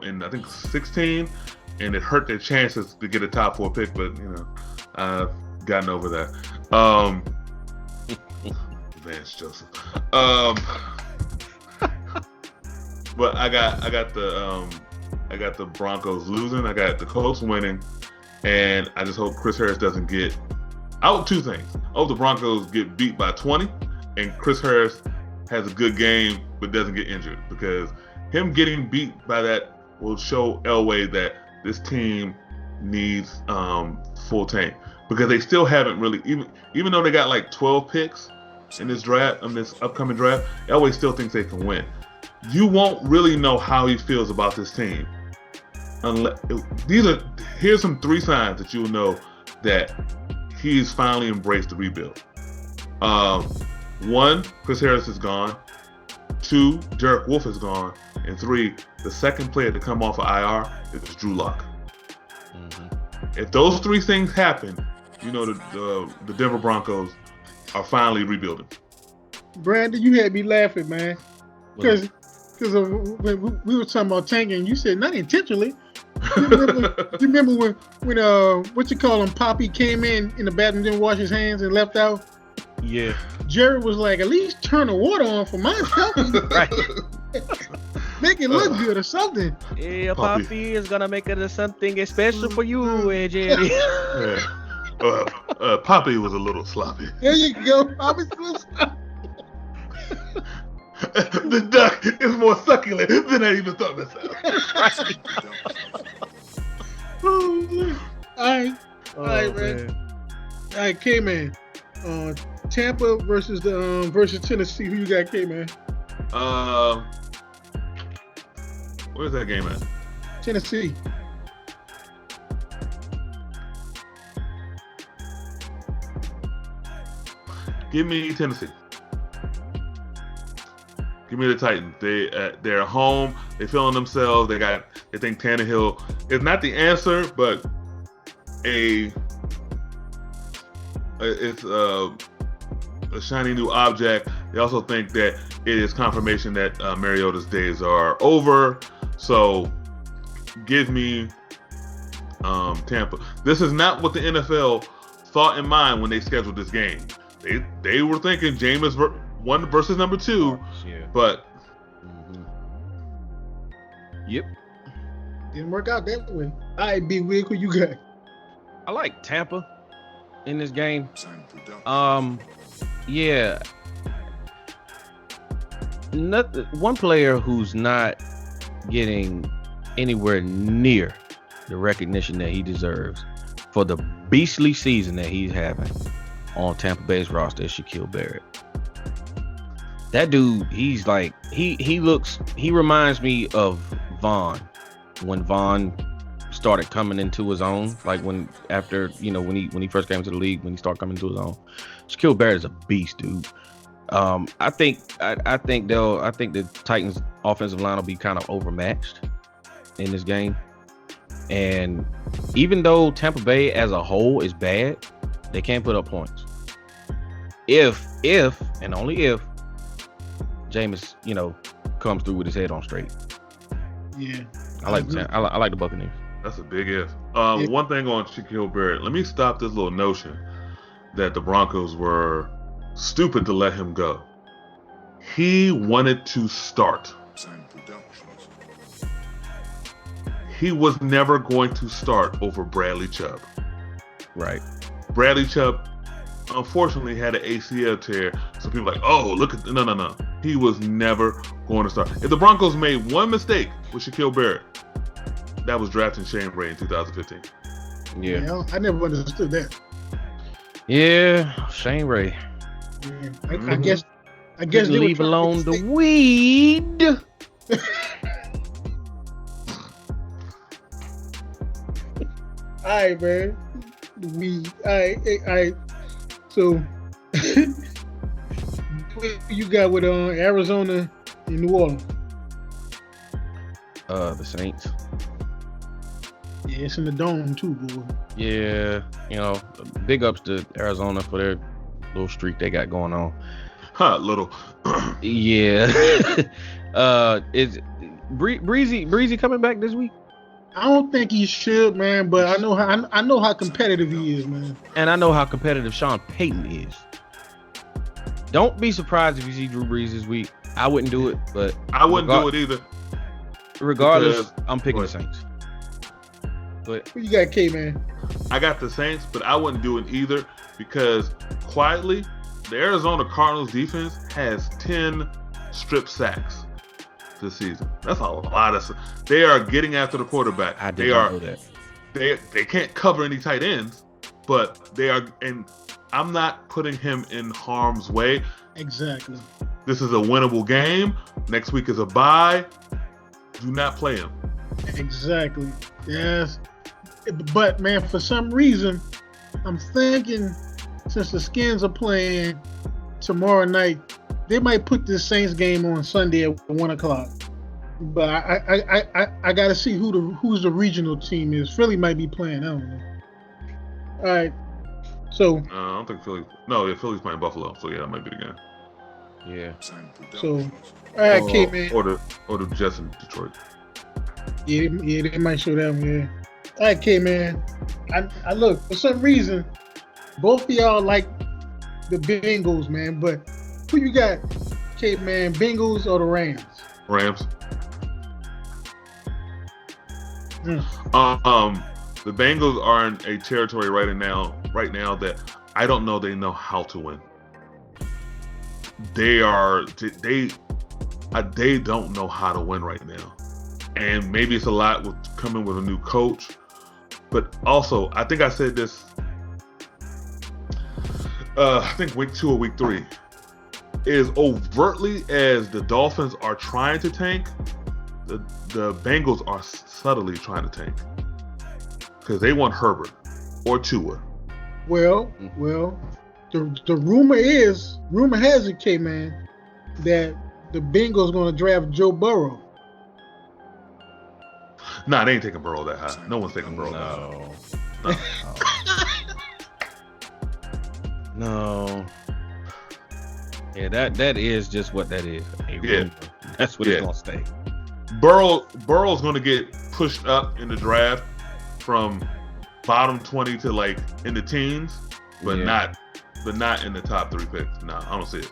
Speaker 4: in I think 16, and it hurt their chances to get a top 4 pick. But I've gotten over that. Vance Joseph. But I got the Broncos losing. I got the Colts winning, and I just hope Chris Harris doesn't get. I hope 2 things. I hope the Broncos get beat by 20, and Chris Harris has a good game but doesn't get injured, because him getting beat by that will show Elway that this team needs full tank, because they still haven't really, even though they got like 12 picks in this draft, in this upcoming draft, Elway still thinks they can win. You won't really know how he feels about this team unless here's some 3 signs that you'll know that he's finally embraced the rebuild. 1, Chris Harris is gone. 2, Derek Wolfe is gone. And 3, the second player to come off of IR is Drew Lock. Mm-hmm. If those 3 things happen, the Denver Broncos are finally rebuilding. Brandon,
Speaker 5: you had me laughing, man, because when we were talking about tanking, you said not intentionally. You remember when what you call him, Poppy came in the bathroom, didn't wash his hands and left out?
Speaker 3: Yeah.
Speaker 5: Jared was like, at least turn the water on for myself.
Speaker 3: Right.
Speaker 5: Make it look good or something.
Speaker 3: Yeah, Poppy is gonna make it something special for you, Jerry.
Speaker 4: Yeah. Poppy was a little sloppy.
Speaker 5: There you go. Poppy's a little sloppy.
Speaker 4: The duck is more succulent than I even thought myself.
Speaker 5: All right, man. All right, K-Man. Tampa versus Tennessee. Who you got, K-Man?
Speaker 4: Where's that game at?
Speaker 5: Tennessee.
Speaker 4: Give me Tennessee. Give me the Titans. They're at home. They're feeling themselves. They think Tannehill is not the answer, but it's a shiny new object. They also think that it is confirmation that Mariota's days are over. So give me Tampa. This is not what the NFL thought in mind when they scheduled this game. They were thinking Jameis 1 versus number 2, but
Speaker 3: yep,
Speaker 5: didn't work out that way. All right, B-Wig, who you got?
Speaker 3: I like Tampa in this game. Yeah. One player who's not getting anywhere near the recognition that he deserves for the beastly season that he's having on Tampa Bay's roster is Shaquille Barrett. That dude, he's like, he reminds me of Vaughn when Vaughn started coming into his own, like when he first came into the league, when he started coming into his own. Shaquille Barrett is a beast, dude. I think the Titans offensive line will be kind of overmatched in this game. And even though Tampa Bay as a whole is bad, they can't put up points. If and only if Jameis, comes through with his head on straight.
Speaker 5: Yeah.
Speaker 3: I like the Buccaneers.
Speaker 4: That's a big if. One thing on Shaquille Barrett. Let me stop this little notion that the Broncos were stupid to let him go. He wanted to start. He was never going to start over Bradley Chubb.
Speaker 3: Right.
Speaker 4: Bradley Chubb, unfortunately, had an ACL tear. So people are like, oh, look at no. He was never going to start. If the Broncos made one mistake with Shaquille Barrett, that was drafting Shane Ray in 2015.
Speaker 3: Yeah.
Speaker 5: I never understood that.
Speaker 3: Yeah, Shane Ray.
Speaker 5: Yeah. I guess they
Speaker 3: leave alone the weed.
Speaker 5: All right, man. The weed. All right. So, what you got with Arizona and New Orleans?
Speaker 3: The Saints.
Speaker 5: Yeah, it's in the dome too, boy.
Speaker 3: Yeah, big ups to Arizona for their little streak they got going on.
Speaker 4: Little.
Speaker 3: Yeah. Is Breezy coming back this week?
Speaker 5: I don't think he should, man. But I know how competitive he is, man.
Speaker 3: And I know how competitive Sean Payton is. Don't be surprised if you see Drew Brees this week. I wouldn't do it, but
Speaker 4: I wouldn't do it either.
Speaker 3: Regardless, I'm picking the Saints. But
Speaker 5: who you got, K-Man?
Speaker 4: I got the Saints, but I wouldn't do it either because quietly, the Arizona Cardinals defense has 10 strip sacks this season. That's a lot of. They are getting after the quarterback.
Speaker 3: I did not know that.
Speaker 4: They can't cover any tight ends, but they are. And I'm not putting him in harm's way.
Speaker 5: Exactly.
Speaker 4: This is a winnable game. Next week is a bye. Do not play him.
Speaker 5: Exactly. Yes. But man, for some reason, I'm thinking since the Skins are playing tomorrow night, they might put this Saints game on Sunday at 1:00. But I got to see who's the regional team is. Philly might be playing. I don't know. All right. So
Speaker 4: I don't think Philly. No, Philly's playing Buffalo. So yeah, that might be the game.
Speaker 3: Yeah.
Speaker 5: So all right, K-Man.
Speaker 4: Or the Jets in Detroit.
Speaker 5: Yeah, they might show that one. Yeah. All right, K-Man. I look, for some reason, both of y'all like the Bengals, man. But who you got, K-Man? Bengals or the Rams?
Speaker 4: Rams.
Speaker 5: Mm.
Speaker 4: The Bengals are in a territory right now that I don't know they know how to win. They don't know how to win right now. And maybe it's a lot with coming with a new coach. But also, I think I said this, I think week 2 or week 3, is overtly as the Dolphins are trying to tank, the Bengals are subtly trying to tank. Because they want Herbert or Tua.
Speaker 5: Well, the rumor has it, K-Man, that the Bengals going to draft Joe Burrow.
Speaker 4: Nah, they ain't taking Burrow that high. No one's taking Burrow that high.
Speaker 3: No. Yeah, that is just what that is.
Speaker 4: Yeah.
Speaker 3: That's what it's gonna stay.
Speaker 4: Burrow's gonna get pushed up in the draft from bottom 20 to like in the teens, but not in the top 3 picks. No, I don't see it.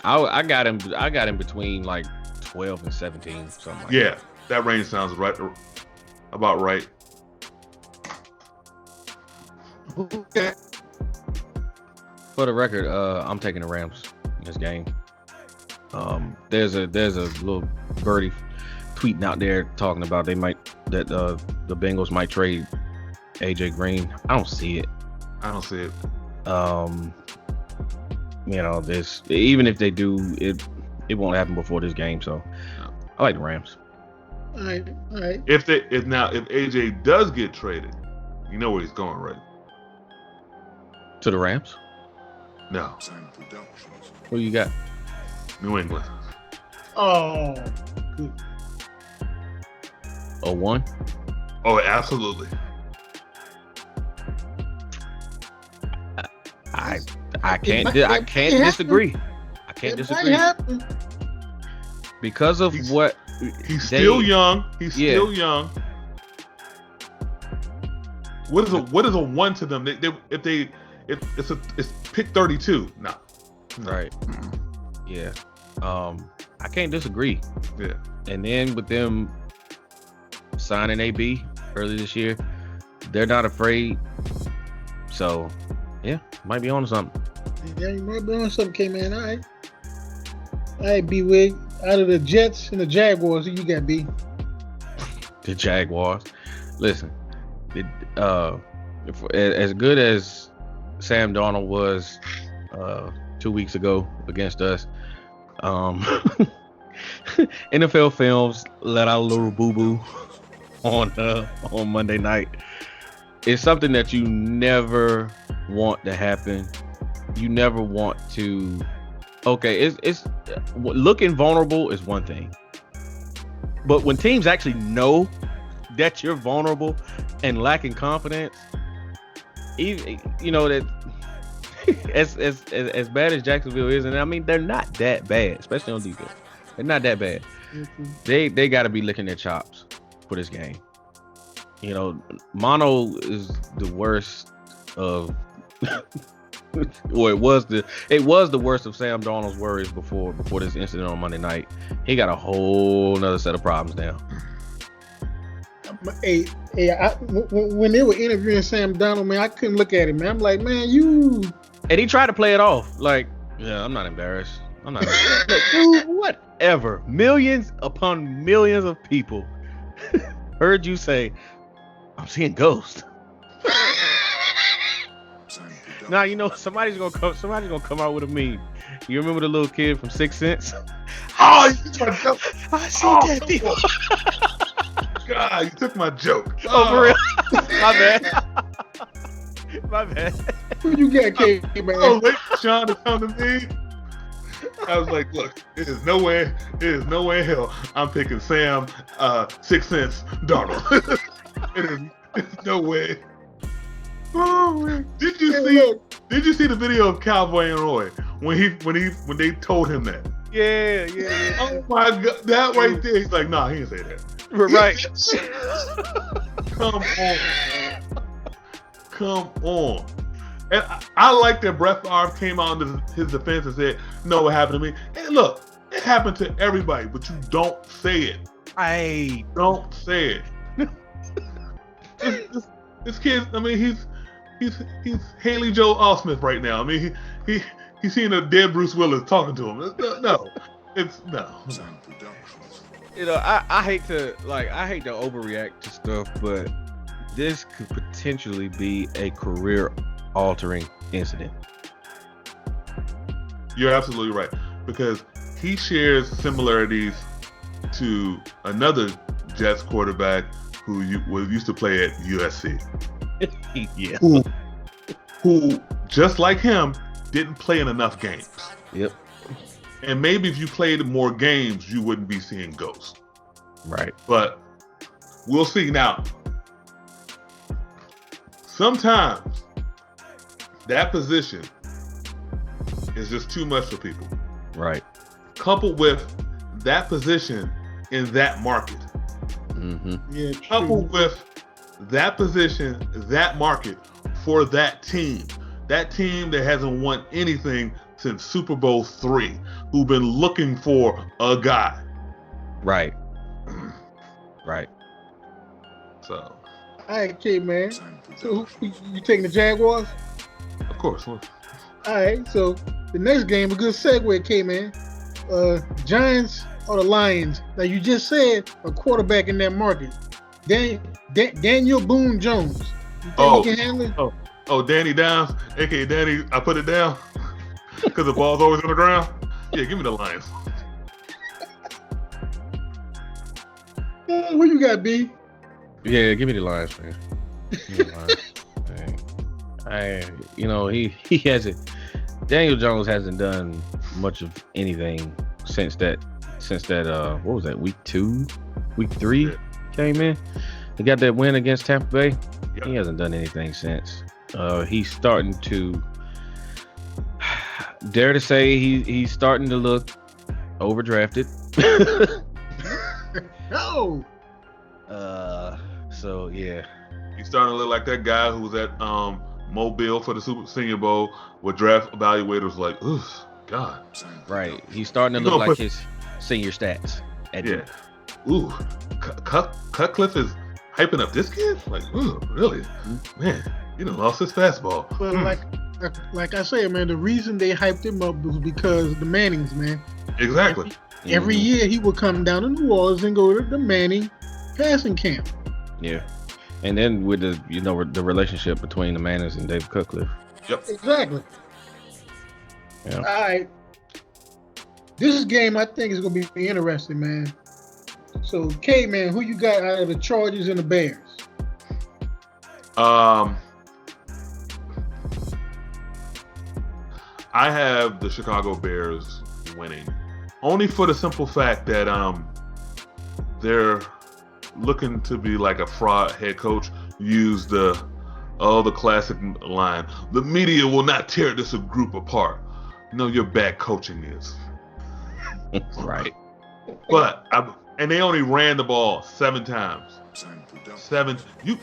Speaker 3: I got him between like 12 and 17, something like that.
Speaker 4: Yeah, that range sounds about right.
Speaker 5: Okay.
Speaker 3: For the record, I'm taking the Rams in this game. There's a little birdie tweeting out there talking about the Bengals might trade AJ Green. I don't see it. This, even if they do, it won't happen before this game. So I like the Rams.
Speaker 5: All right.
Speaker 4: If AJ does get traded, you know where he's going, right?
Speaker 3: To the Rams?
Speaker 4: No.
Speaker 3: Who you got?
Speaker 4: New England.
Speaker 5: Oh, good.
Speaker 3: 0-1?
Speaker 4: Oh, absolutely.
Speaker 3: I can't disagree. I can't disagree.
Speaker 5: Might happen.
Speaker 3: Because of what
Speaker 4: he's still young. Still young. What is a 1 to them? If it's pick 32. No.
Speaker 3: Right. Yeah. I can't disagree.
Speaker 4: Yeah.
Speaker 3: And then with them signing AB early this year, they're not afraid. So, yeah, might be on something.
Speaker 5: Yeah, you might be on something, K-Man. All right. All right, B-Wig. Out of the Jets and the Jaguars, who you got, B?
Speaker 3: The Jaguars. Listen, as good as Sam Darnold was 2 weeks ago against us, NFL Films let out a little boo-boo on Monday night. It's something that you never want to happen. You never want to. Okay, it's looking vulnerable is one thing, but when teams actually know that you're vulnerable and lacking confidence, even that as bad as Jacksonville is, and I mean they're not that bad, especially on defense. They're not that bad. Mm-hmm. They got to be licking their chops for this game. Mono is the worst of. Or it was the worst of Sam Darnold's worries before this incident on Monday night. He got a whole nother set of problems now.
Speaker 5: Hey, when they were interviewing Sam Darnold, man, I couldn't look at him, man. I'm like, man, you.
Speaker 3: And he tried to play it off, like, yeah, I'm not embarrassed. Like, dude, whatever. Millions upon millions of people heard you say, "I'm seeing ghosts." Now somebody's gonna come out with a meme. You remember the little kid from Sixth Sense?
Speaker 4: Oh, you took my joke.
Speaker 3: I see dead people.
Speaker 4: God, you took my joke.
Speaker 3: Oh, for real? My bad.
Speaker 5: Who you got, K, man?
Speaker 4: Oh, wait, Sean to come to me. I was like, look, it is no way in hell I'm picking Sam Sixth Sense Darnold. It's no way. Oh, man. Did you see the video of Cowboy and Roy when they told him that?
Speaker 3: Yeah.
Speaker 4: Oh my God, that right there. He's like, nah, he didn't say that.
Speaker 3: Right.
Speaker 4: Come on. And I like that Brett Favre came out in his defense and said, no, what happened to me? Hey, look, it happened to everybody, but you don't say it.
Speaker 3: I
Speaker 4: don't say it. This kid, I mean, he's Haley Joel Osment right now. I mean, he's seeing a dead Bruce Willis talking to him. No.
Speaker 3: I hate to overreact to stuff, but this could potentially be a career-altering incident.
Speaker 4: You're absolutely right, because he shares similarities to another Jets quarterback who used to play at USC.
Speaker 3: Yeah.
Speaker 4: Who, just like him, didn't play in enough games.
Speaker 3: Yep.
Speaker 4: And maybe if you played more games, you wouldn't be seeing ghosts.
Speaker 3: Right.
Speaker 4: But we'll see. Now, sometimes that position is just too much for people.
Speaker 3: Right.
Speaker 4: Coupled with that position in that market.
Speaker 3: Mm-hmm.
Speaker 5: Yeah.
Speaker 4: Coupled with that position, that market for that team that hasn't won anything since Super Bowl III, who've been looking for a guy.
Speaker 3: Right.
Speaker 4: So.
Speaker 5: All right, okay, man. So you taking the Jaguars?
Speaker 4: Of course.
Speaker 5: All right. So the next game, a good segue, K-Man. Giants or the Lions? Now you just said a quarterback in that market. Daniel Boone Jones. You think he can handle it?
Speaker 4: Oh, Danny Downs, aka Danny, I put it down because the ball's always on the ground. Yeah, give me the Lions.
Speaker 5: Who you got, B?
Speaker 3: Yeah, give me the Lions, man. Give me the Lions. He hasn't. Daniel Jones hasn't done much of anything since that. What was that? Week 3 came in. He got that win against Tampa Bay. Yep. He hasn't done anything since. He's starting to dare to say he's starting to look overdrafted.
Speaker 5: No.
Speaker 3: So yeah.
Speaker 4: He's starting to look like that guy who was at Mobile for the Senior Bowl, where draft evaluators like, oof, God.
Speaker 3: Right. He's starting to look like his senior stats.
Speaker 4: Yeah. Ooh, Cutcliffe is hyping up this kid? Like, ooh, really? Man, he done lost his fastball.
Speaker 5: Well, like I say, man, the reason they hyped him up was because of the Mannings, man.
Speaker 4: Exactly.
Speaker 5: Every year he would come down to New Orleans and go to the Manning passing camp.
Speaker 3: Yeah. And then with the the relationship between the Mannings and David Cutcliffe.
Speaker 4: Yep.
Speaker 5: Exactly.
Speaker 3: Yeah.
Speaker 5: All right. This game I think is gonna be interesting, man. So, K, man, who you got out of the Chargers and the Bears?
Speaker 4: I have the Chicago Bears winning, only for the simple fact that they're looking to be like a fraud head coach. Use the classic line: the media will not tear this group apart. No, your bad coaching is.
Speaker 3: Right.
Speaker 4: But and they only ran the ball 7 times. 7. You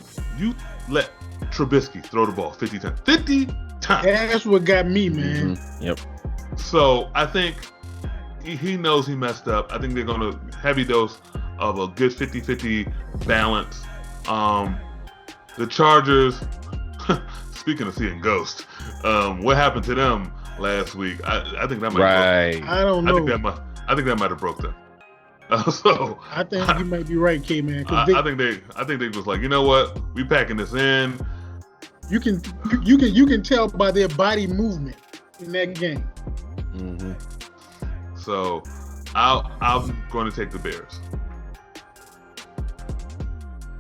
Speaker 4: let Trubisky throw the ball 50 times. 50 times.
Speaker 5: That's what got me, man.
Speaker 3: Mm-hmm. Yep.
Speaker 4: So I think he knows he messed up. I think they're going to heavy dose of a good 50-50 balance. The Chargers, speaking of seeing ghosts, what happened to them last week? I think that might.
Speaker 3: Right.
Speaker 5: I don't know.
Speaker 4: I think that might have broke them. So
Speaker 5: I think you might be right, K, man.
Speaker 4: I think they was like, you know what, we packing this in.
Speaker 5: You can tell by their body movement in that game.
Speaker 3: Mm-hmm.
Speaker 4: So I'm going to take the Bears.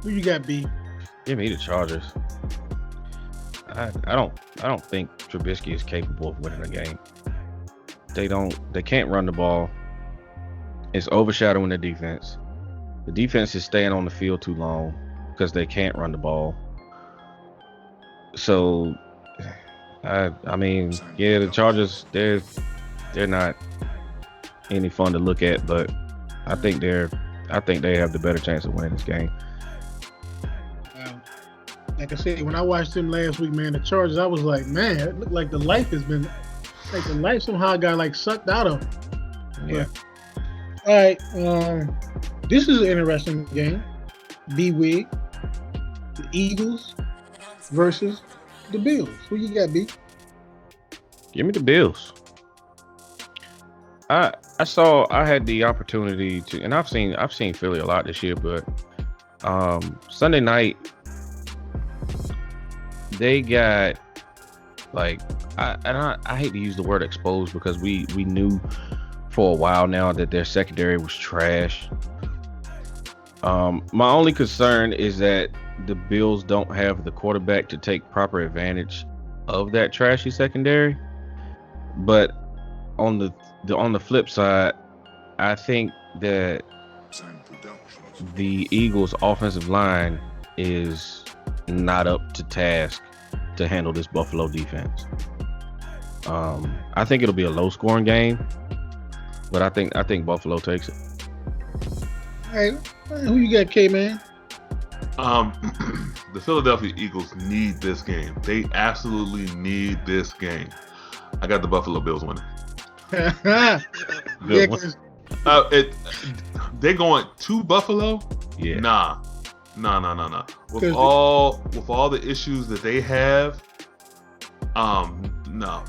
Speaker 5: Who you got, B?
Speaker 3: Give me the Chargers. I don't think Trubisky is capable of winning a game. They can't run the ball. It's overshadowing the defense. The defense is staying on the field too long because they can't run the ball. So, I mean, yeah, the Chargers, they're not any fun to look at, but I think they have the better chance of winning this game.
Speaker 5: Like I said, when I watched them last week, man, the Chargers, I was like, man, it looked like the life somehow got sucked out of them.
Speaker 3: Yeah.
Speaker 5: All right, this is an interesting game. B-Wig, the Eagles versus the Bills. Who you got, B?
Speaker 3: Give me the Bills. I had the opportunity to, and I've seen Philly a lot this year, but Sunday night they got I hate to use the word exposed because we knew for a while now that their secondary was trash. My only concern is that the Bills don't have the quarterback to take proper advantage of that trashy secondary. But on the flip side, I think that the Eagles' offensive line is not up to task to handle this Buffalo defense. I think it'll be a low-scoring game, but I think Buffalo takes it.
Speaker 5: All right, who you got, K-Man?
Speaker 4: The Philadelphia Eagles need this game. They absolutely need this game. I got the Buffalo Bills winning.
Speaker 5: They're
Speaker 4: going to Buffalo?
Speaker 3: Yeah.
Speaker 4: Nah. With all the issues that they have, no.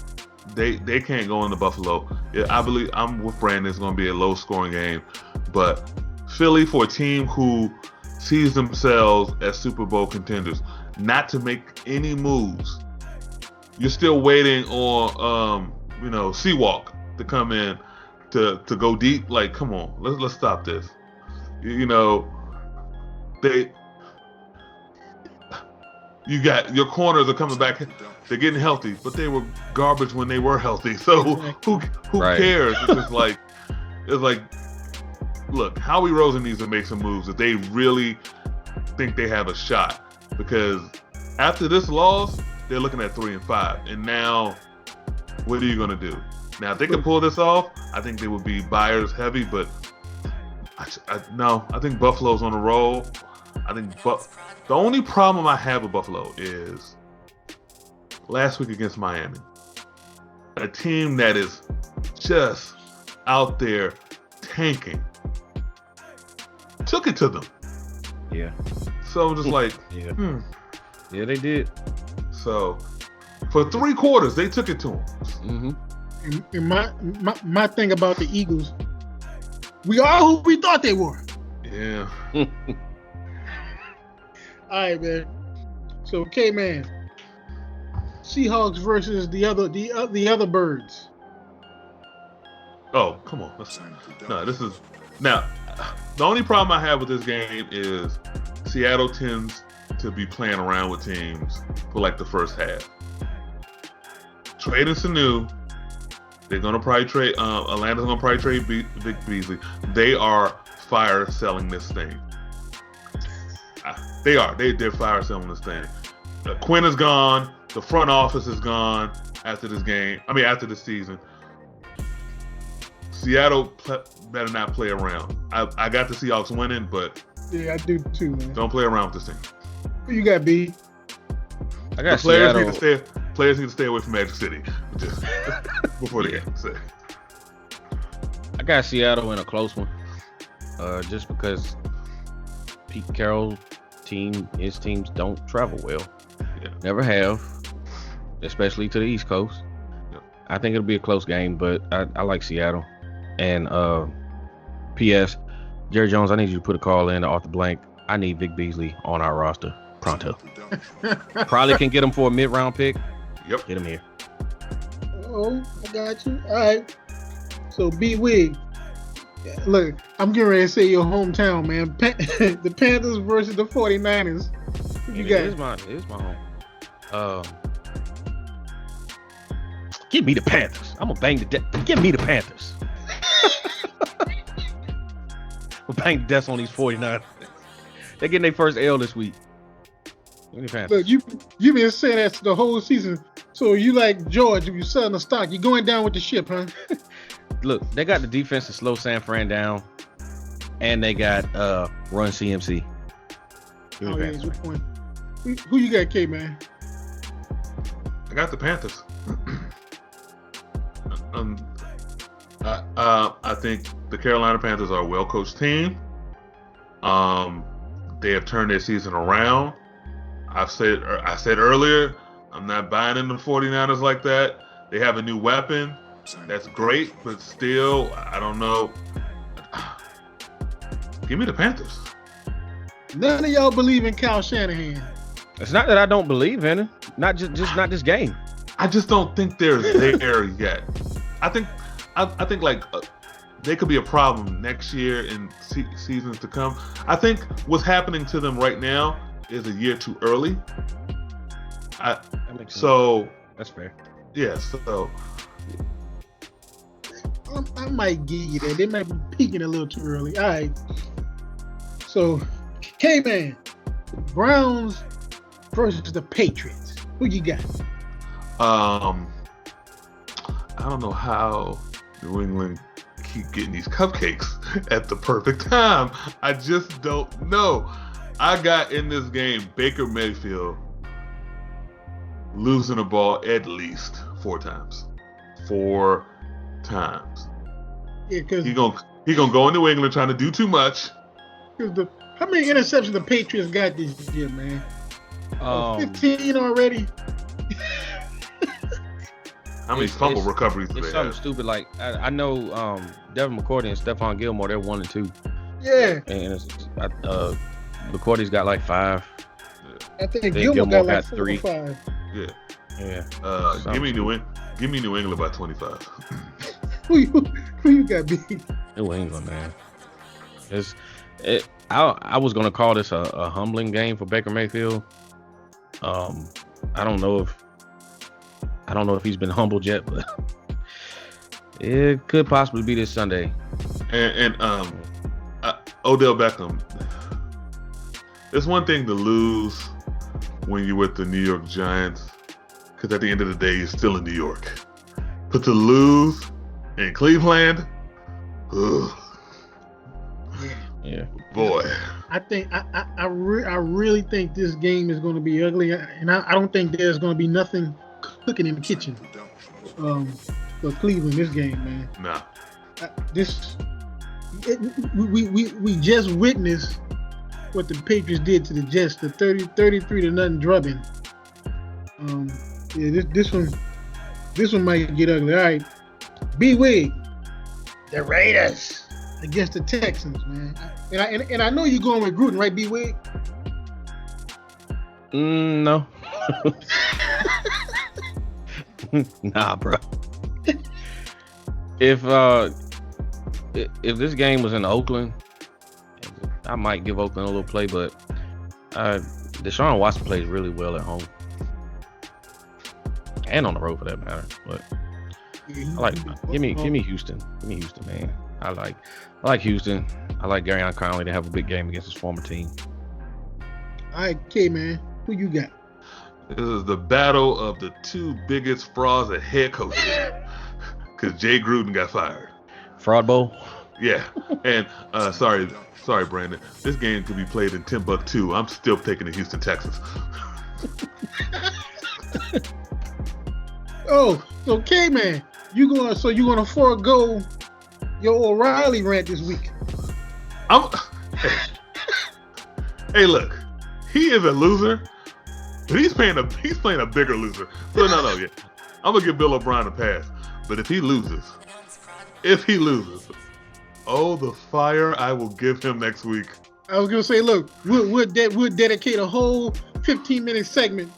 Speaker 4: They can't go into Buffalo. Yeah, I believe I'm with Brandon. It's going to be a low-scoring game, but Philly, for a team who sees themselves as Super Bowl contenders, not to make any moves. You're still waiting on Seawalk to come in to go deep. Like, come on, let's stop this. You got your corners are coming back. They're getting healthy, but they were garbage when they were healthy. So who cares? It's like, look, Howie Rosen needs to make some moves if they really think they have a shot. Because after this loss, they're looking at 3-5. And now, what are you going to do? Now, if they can pull this off, I think they would be buyers heavy. But I think Buffalo's on a roll. The only problem I have with Buffalo is last week against Miami, a team that is just out there tanking. Took it to them.
Speaker 3: Yeah.
Speaker 4: So I'm just like,
Speaker 3: yeah, yeah, they did.
Speaker 4: So for 3 quarters, they took it to them.
Speaker 3: Mm-hmm.
Speaker 5: And my thing about the Eagles, we are who we thought they were.
Speaker 4: Yeah.
Speaker 5: All right, man. So, K-Man, Seahawks versus the other birds.
Speaker 4: Oh, come on. Now, the only problem I have with this game is Seattle tends to be playing around with teams for like the first half. Trading Sanu, they're gonna probably trade. Atlanta's gonna probably trade Vic Beasley. They are fire selling this thing. They are. They're fire selling this thing. Quinn is gone. The front office is gone after this game. I mean, after this season. Seattle better not play around. I got the Seahawks winning, but
Speaker 5: yeah, I do too, man.
Speaker 4: Don't play around with this team.
Speaker 5: Who you got, B?
Speaker 3: I got
Speaker 4: players
Speaker 3: Seattle.
Speaker 4: Players need to stay away from Magic City just before the game. So.
Speaker 3: I got Seattle in a close one, just because Pete Carroll's his teams don't travel well.
Speaker 4: Yeah.
Speaker 3: Never have, especially to the East Coast.
Speaker 4: Yeah.
Speaker 3: I think it'll be a close game, but I like Seattle. And P.S. Jerry Jones, I need you to put a call in to Arthur Blank. I need Vic Beasley on our roster pronto. Probably can get him for a mid-round pick.
Speaker 4: Yep.
Speaker 3: Get him here.
Speaker 5: Oh, I got you. All right. So, B-Wig. Look, I'm getting ready to say your hometown, man. The Panthers versus the 49ers. What you got?
Speaker 3: It is my home. Give me the Panthers. I'm going to bang the death. Give me the Panthers. I'm bang the death on these 49ers. They're getting their first L this week. Give me the Panthers.
Speaker 5: Look, you've been saying that the whole season. So you like George, if you're selling the stock, you're going down with the ship, huh?
Speaker 3: Look, they got the defense to slow San Fran down, and they got run CMC.
Speaker 5: Oh, yeah, good point. Who you got, K-Man?
Speaker 4: I got the Panthers. I think the Carolina Panthers are a well-coached team. They have turned their season around. I said earlier, I'm not buying into the 49ers like that. They have a new weapon. That's great, but still, I don't know. Give me the Panthers.
Speaker 5: None of y'all believe in Kyle Shanahan.
Speaker 3: It's not that I don't believe in it. Not just not this game.
Speaker 4: I just don't think they're there yet. I think like they could be a problem next year and seasons to come. I think what's happening to them right now is a year too early. So
Speaker 3: that's fair.
Speaker 4: Yeah. So
Speaker 5: I might give you that. They might be peaking a little too early. All right. So, K-Man, Browns versus the Patriots. Who you got?
Speaker 4: I don't know how New England keep getting these cupcakes at the perfect time. I just don't know. I got in this game Baker Mayfield losing the ball at least 4 times. 4 times.
Speaker 5: Yeah, because
Speaker 4: he gonna go in New England trying to do too much.
Speaker 5: How many interceptions the Patriots got this year, man? 15 already.
Speaker 4: How many fumble recoveries do they have?
Speaker 3: It's something stupid. Like I know Devin McCourty and Stephon Gilmore, they're 1 and 2.
Speaker 5: Yeah.
Speaker 3: And McCourty's got like 5.
Speaker 5: I think Gilmore got like 4
Speaker 3: 3.
Speaker 5: or 5.
Speaker 4: Yeah.
Speaker 3: Yeah.
Speaker 4: Give me New England by 25.
Speaker 5: Who you got, B?
Speaker 3: New England, man. I was gonna call this a humbling game for Baker Mayfield. I don't know if he's been humbled yet, but it could possibly be this Sunday.
Speaker 4: And Odell Beckham. It's one thing to lose when you're with the New York Giants, because at the end of the day, you're still in New York. But to lose in Cleveland, ugh.
Speaker 3: Yeah.
Speaker 4: Boy.
Speaker 5: I think I really think this game is going to be ugly, and I don't think there's going to be nothing cooking in the kitchen. for Cleveland this game, man.
Speaker 4: Nah.
Speaker 5: We just witnessed what the Patriots did to the Jets, the 33-0 drubbing. This one might get ugly. All right, B-Wig, the Raiders against the Texans, man. And I know you're going with Gruden, right, B-Wig?
Speaker 3: No. Nah, bro. If this game was in Oakland, I might give Oakland a little play, but Deshaun Watson plays really well at home and on the road for that matter. But I like give me Houston. Give me Houston, man. I like Houston. I like Garyon Conley to have a big game against his former team.
Speaker 5: All right, K-Man, who you got?
Speaker 4: This is the battle of the two biggest frauds at head coaches. Because Jay Gruden got fired.
Speaker 3: Fraud Bowl?
Speaker 4: Yeah. And sorry, Brandon. This game could be played in Timbuktu. I'm still taking the Houston Texans.
Speaker 5: Oh, so K-Man, you gonna forego your O'Reilly rant this week?
Speaker 4: Hey, look, he is a loser, but he's playing a bigger loser. So no, yeah, I'm gonna give Bill O'Brien a pass. But if he loses, oh, the fire I will give him next week.
Speaker 5: I was gonna say, look, we'll dedicate a whole 15-minute segment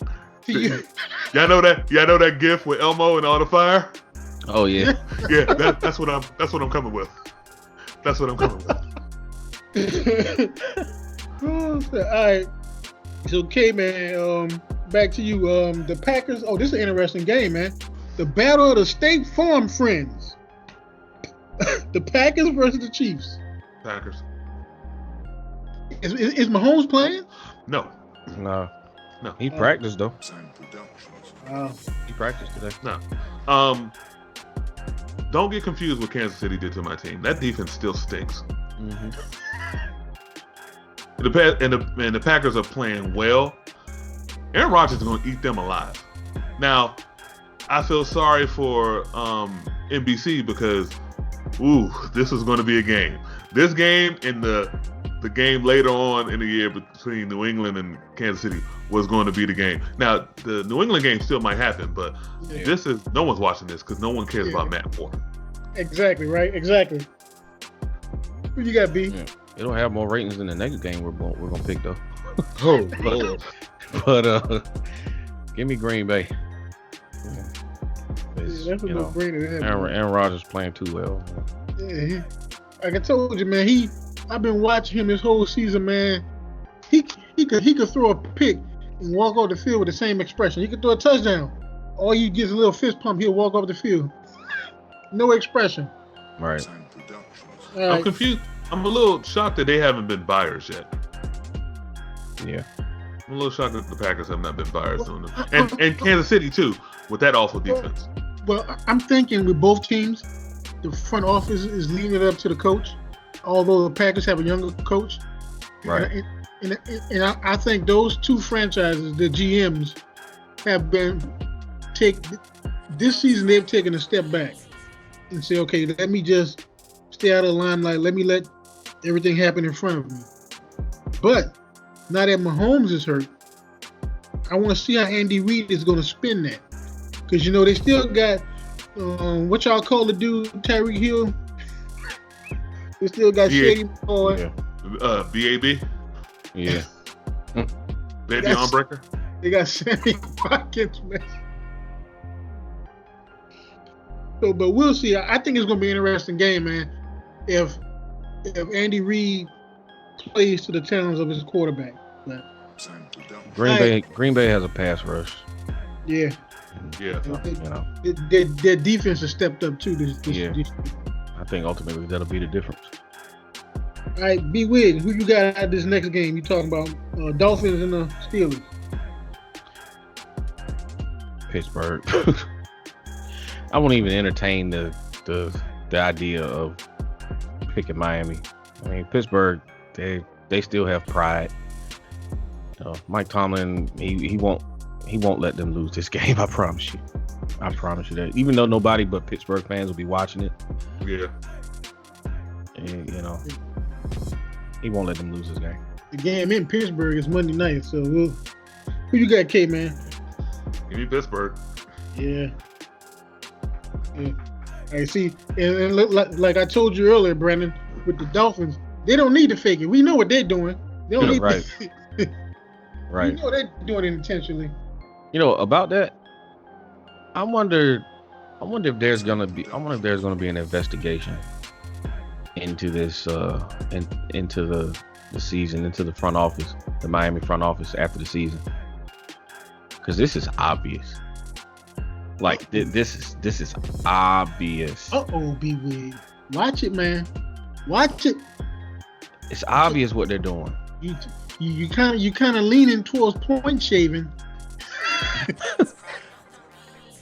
Speaker 5: to you.
Speaker 4: Y'all know that GIF with Elmo and all the fire?
Speaker 3: Oh yeah.
Speaker 4: Yeah, that's what I'm coming with. That's what I'm coming with.
Speaker 5: All right. So K-Man, back to you. The Packers. Oh, this is an interesting game, man. The battle of the State Farm friends. The Packers versus the Chiefs.
Speaker 4: Packers.
Speaker 5: Is Mahomes playing?
Speaker 4: No.
Speaker 3: He practiced though.
Speaker 5: Wow.
Speaker 3: He practiced today.
Speaker 4: No. Don't get confused what Kansas City did to my team. That defense still stinks.
Speaker 3: Mm-hmm.
Speaker 4: The Packers are playing well. Aaron Rodgers is going to eat them alive. Now, I feel sorry for NBC because, this is going to be a game. This game and the game later on in the year between New England and Kansas City was going to be the game. Now, the New England game still might happen, but this is no one's watching this because no one cares about Matt Moore.
Speaker 5: Exactly, right? Exactly. Who you got, B?
Speaker 3: Yeah. It'll have more ratings than the next game we're gonna pick though.
Speaker 4: Oh Lord.
Speaker 3: But give me Green Bay.
Speaker 5: That's a no-brainer.
Speaker 3: Aaron Rodgers playing too well.
Speaker 5: Yeah, like I told you, man. I've been watching him this whole season, man. He could throw a pick and walk off the field with the same expression. He could throw a touchdown. All you get is a little fist pump. He'll walk off the field. No expression.
Speaker 3: Right.
Speaker 4: I'm confused. I'm a little shocked that they haven't been buyers yet.
Speaker 3: Yeah.
Speaker 4: I'm a little shocked that the Packers have not been buyers on them. And Kansas City, too, with that awful defense.
Speaker 5: Well, I'm thinking with both teams, the front office is leaving it up to the coach, although the Packers have a younger coach.
Speaker 3: Right.
Speaker 5: And I think those two franchises, the GMs, have this season they've taken a step back and say, okay, let me just stay out of the limelight. Let me let everything happen in front of me. But now that Mahomes is hurt, I want to see how Andy Reid is going to spin that. Because, they still got, what y'all call the dude, Tyreek Hill? They still got Shady Boy.
Speaker 3: Yeah.
Speaker 4: B.A.B.?
Speaker 3: Yeah.
Speaker 4: Baby Armbreaker?
Speaker 5: They got Sammy Watkins, man. So, but we'll see. I think it's going to be an interesting game, man. If Andy Reid plays to the talents of his quarterback. But,
Speaker 3: Green Bay has a pass rush.
Speaker 5: Yeah.
Speaker 4: Yeah.
Speaker 5: Their defense has stepped up too. This
Speaker 3: I think ultimately that'll be the difference.
Speaker 5: All right, B-Wig, who you got at this next game? You talking about Dolphins and the Steelers?
Speaker 3: Pittsburgh. I won't even entertain the idea of picking Miami. I mean, Pittsburgh, they still have pride. Mike Tomlin, he won't let them lose this game. I promise you. I promise you that. Even though nobody but Pittsburgh fans will be watching it.
Speaker 4: Yeah.
Speaker 3: And, he won't let them lose this game.
Speaker 5: The game in Pittsburgh is Monday night, so who you got, K, man?
Speaker 4: Give me Pittsburgh.
Speaker 5: Yeah. I see, and look, like I told you earlier, Brandon, with the Dolphins, they don't need to fake it. We know what they're doing. They don't need
Speaker 3: right.
Speaker 5: to.
Speaker 3: Right.
Speaker 5: We know they're doing it intentionally.
Speaker 3: About that, I wonder if there's gonna be an investigation into this into the season, into the front office, the Miami front office after the season, because this is obvious. Like this is obvious.
Speaker 5: B-Wig. Watch it, man. Watch it.
Speaker 3: It's obvious what they're doing.
Speaker 5: You kind of leaning towards point shaving.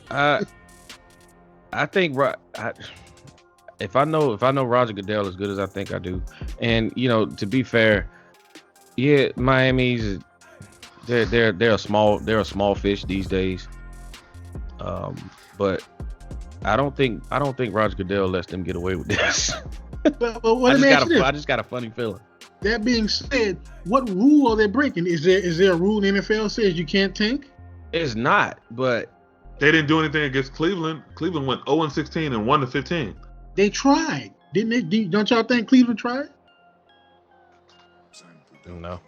Speaker 3: I think if I know Roger Goodell as good as I think I do, and to be fair, yeah, Miami's they're a small fish these days. But I don't think Roger Goodell lets them get away with this.
Speaker 5: But I
Speaker 3: just got a funny feeling.
Speaker 5: That being said, what rule are they breaking? Is there a rule in the NFL says you can't tank?
Speaker 3: It's not, but
Speaker 4: they didn't do anything against Cleveland. Cleveland went 0-16 and 1-15.
Speaker 5: They tried, didn't they? Don't y'all think Cleveland tried?
Speaker 3: No.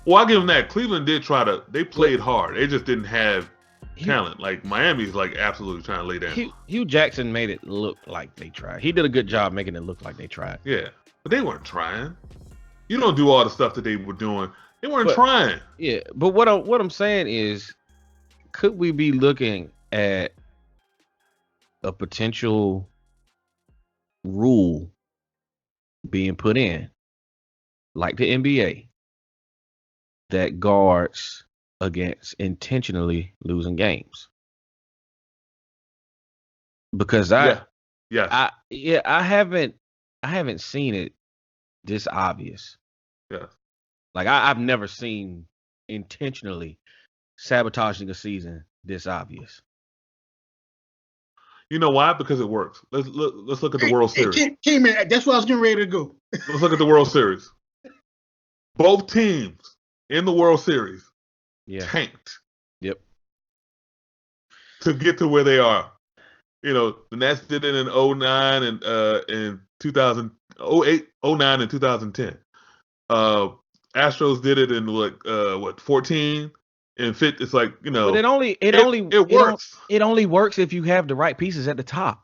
Speaker 4: Well, I give them that. Cleveland did try to. They played hard. They just didn't have talent. Like Miami's absolutely trying to lay down.
Speaker 3: Hugh Jackson made it look like they tried. He did a good job making it look like they tried.
Speaker 4: Yeah, but they weren't trying. You don't do all the stuff that they were doing. They weren't trying.
Speaker 3: Yeah, but what I'm saying is, could we be looking at a potential rule being put in, like the NBA, that guards against intentionally losing games? Because I haven't seen it this obvious.
Speaker 4: Yeah.
Speaker 3: Like I've never seen intentionally sabotaging a season this obvious.
Speaker 4: You know why? Because it works. Let's look at the World Series.
Speaker 5: Hey, man, that's where I was getting ready to go.
Speaker 4: Let's look at the World Series. Both teams in the World Series tanked.
Speaker 3: Yep.
Speaker 4: To get to where they are. The Nets did it in 09 and in 2000, 08, 09 and 2010. Astros did it in 14 and fit. It's like,
Speaker 3: But it works. It only works if you have the right pieces at the top.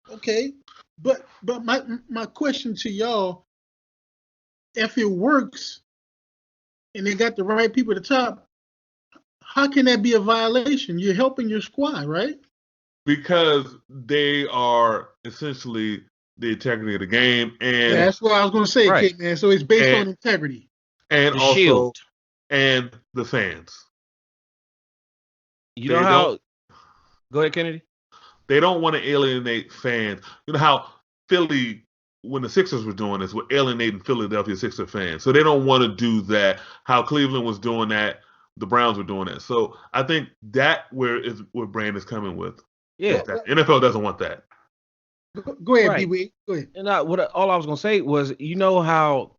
Speaker 5: Okay, but my question to y'all, if it works and they got the right people at the top, how can that be a violation? You're helping your squad, right?
Speaker 4: Because they are essentially the integrity of the game, and
Speaker 5: that's what I was going to say, right. Man. So it's based on integrity,
Speaker 4: and
Speaker 3: the
Speaker 4: also
Speaker 3: shield.
Speaker 4: And the fans.
Speaker 3: You know how? Go ahead, Kennedy.
Speaker 4: They don't want to alienate fans. You know how Philly, when the Sixers were doing this, were alienating Philadelphia Sixers fans. So they don't want to do that. How Cleveland was doing that, the Browns were doing that. So I think that where Brand is coming with.
Speaker 3: Yeah,
Speaker 4: NFL doesn't want that.
Speaker 5: Go ahead, B-Wig. Go ahead.
Speaker 3: And all I was gonna say was, how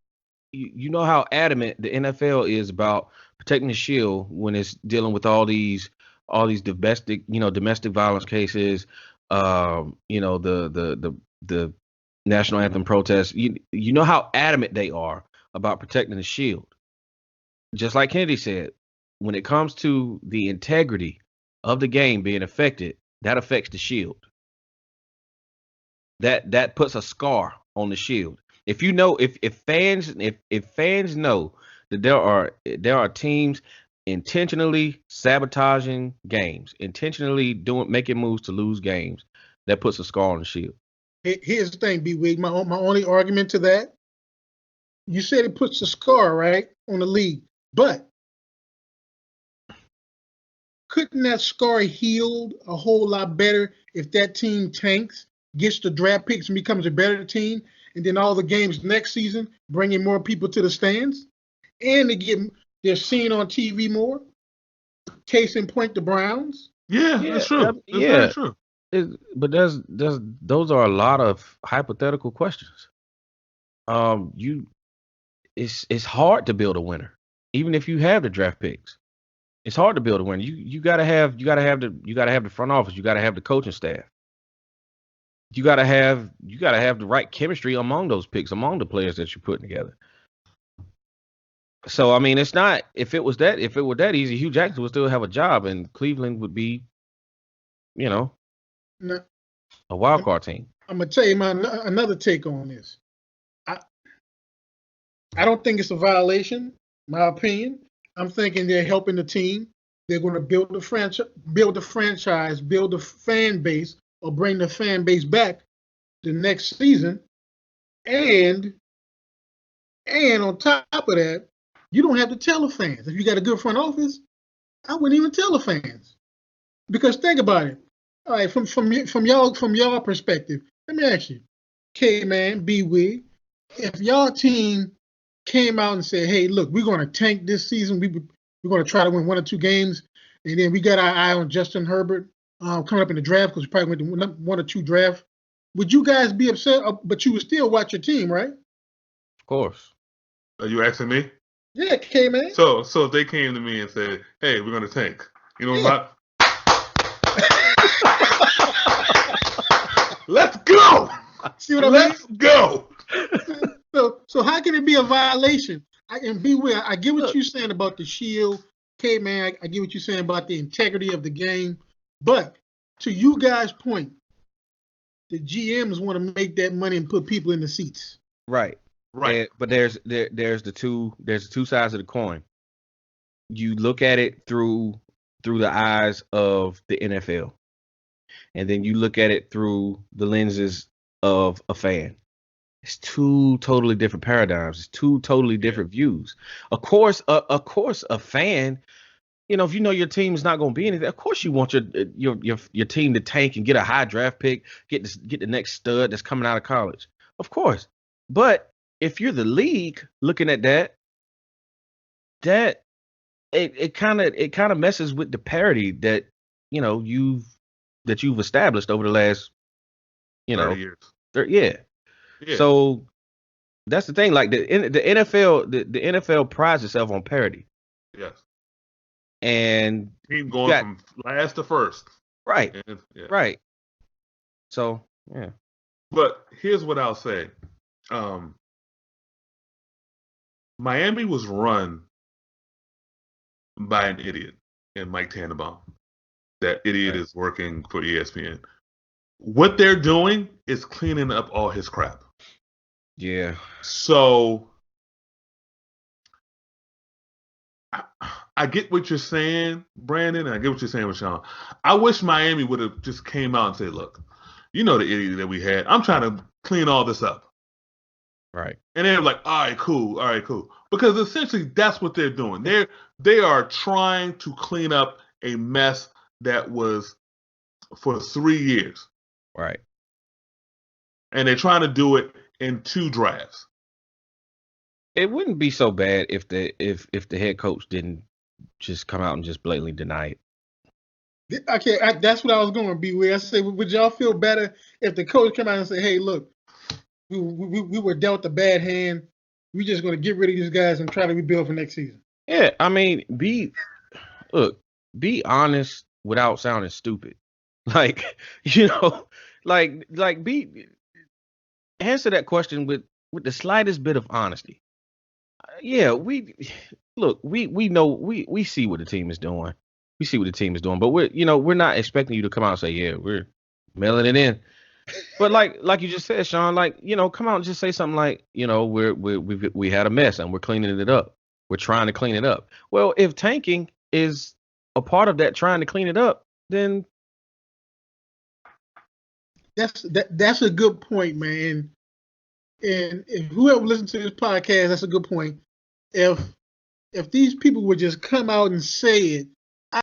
Speaker 3: adamant the NFL is about protecting the shield when it's dealing with all these domestic violence cases, the national anthem protests. You know how adamant they are about protecting the shield. Just like Kennedy said, when it comes to the integrity of the game being affected, that affects the shield. That puts a scar on the shield. If fans know that there are teams intentionally sabotaging games, intentionally making moves to lose games, that puts a scar on the shield.
Speaker 5: Here's the thing, B-Wig. My only argument to that, you said it puts a scar, right, on the league, but couldn't that scar heal a whole lot better if that team tanks, gets the draft picks, and becomes a better team, and then all the games next season bringing more people to the stands, and they're seen on TV more? Case in point, the Browns.
Speaker 4: Yeah, that's true. That's very true.
Speaker 3: But those are a lot of hypothetical questions. It's hard to build a winner, even if you have the draft picks. It's hard to build a winner. You gotta have the front office. You gotta have the coaching staff. You gotta have the right chemistry among those picks, among the players that you're putting together. So I mean, it's not if it were that easy, Hugh Jackson would still have a job, and Cleveland would be, a wild card team.
Speaker 5: I'm gonna tell you another take on this. I don't think it's a violation. My opinion. I'm thinking they're helping the team. They're going to build the franchise, build the fan base, or bring the fan base back the next season. And on top of that, you don't have to tell the fans. If you got a good front office, I wouldn't even tell the fans. Because think about it. All right, from y'all perspective, let me ask you, K-Man, B-Wig, if y'all team came out and said, hey, look, we're going to tank this season. We're going to try to win 1 or 2 games. And then we got our eye on Justin Herbert coming up in the draft because we probably went to 1 or 2 draft. Would you guys be upset? But you would still watch your team, right?
Speaker 3: Of course.
Speaker 4: Are you asking me?
Speaker 5: Yeah, K-Man.
Speaker 4: So if they came to me and said, hey, we're going to tank. You know what? Let's go.
Speaker 5: See what I mean?
Speaker 4: Let's go.
Speaker 5: So how can it be a violation? I get what you're saying about the shield, K-Man. I get what you're saying about the integrity of the game. But to you guys' point, the GMs want to make that money and put people in the seats.
Speaker 3: Right. But there's the two sides of the coin. You look at it through the eyes of the NFL, and then you look at it through the lenses of a fan. It's 2 totally different paradigms. It's 2 totally different views. Of course, a fan, if you know your team is not going to be anything, of course you want your team to tank and get a high draft pick, get the next stud that's coming out of college. Of course. But if you're the league looking at that it kind of messes with the parity that you've established over the last
Speaker 4: 30 years.
Speaker 3: Yeah. So that's the thing. Like the NFL, the NFL prides itself on parity.
Speaker 4: Yes.
Speaker 3: And
Speaker 4: team going from last to first.
Speaker 3: Right. Right. So yeah.
Speaker 4: But here's what I'll say. Miami was run by an idiot in Mike Tannenbaum. That idiot is working for ESPN. What they're doing is cleaning up all his crap.
Speaker 3: Yeah.
Speaker 4: So I get what you're saying, Brandon, and I get what you're saying, Rashawn. I wish Miami would have just came out and said, look, you know the idiot that we had. I'm trying to clean all this up.
Speaker 3: Right.
Speaker 4: And they're like, all right, cool. Because essentially that's what they're doing. They are trying to clean up a mess that was for 3 years.
Speaker 3: Right.
Speaker 4: And they're trying to do it in 2 drafts.
Speaker 3: It wouldn't be so bad if the head coach didn't just come out and just blatantly deny it.
Speaker 5: Okay, that's what I was going to be with. I say, would y'all feel better if the coach came out and say, "Hey, look, we were dealt a bad hand. We're just going to get rid of these guys and try to rebuild for next season."
Speaker 3: Yeah, I mean, be honest without sounding stupid. Like, answer that question with the slightest bit of honesty. Yeah, we know we see what the team is doing. We see what the team is doing, but we're not expecting you to come out and say, yeah, we're mailing it in. But like you just said, Sean, come out and just say something like, we had a mess and we're cleaning it up. We're trying to clean it up. Well, if tanking is a part of that, trying to clean it up, then
Speaker 5: that's a good point, man. And if whoever listens to this podcast, that's a good point. If these people would just come out and say it,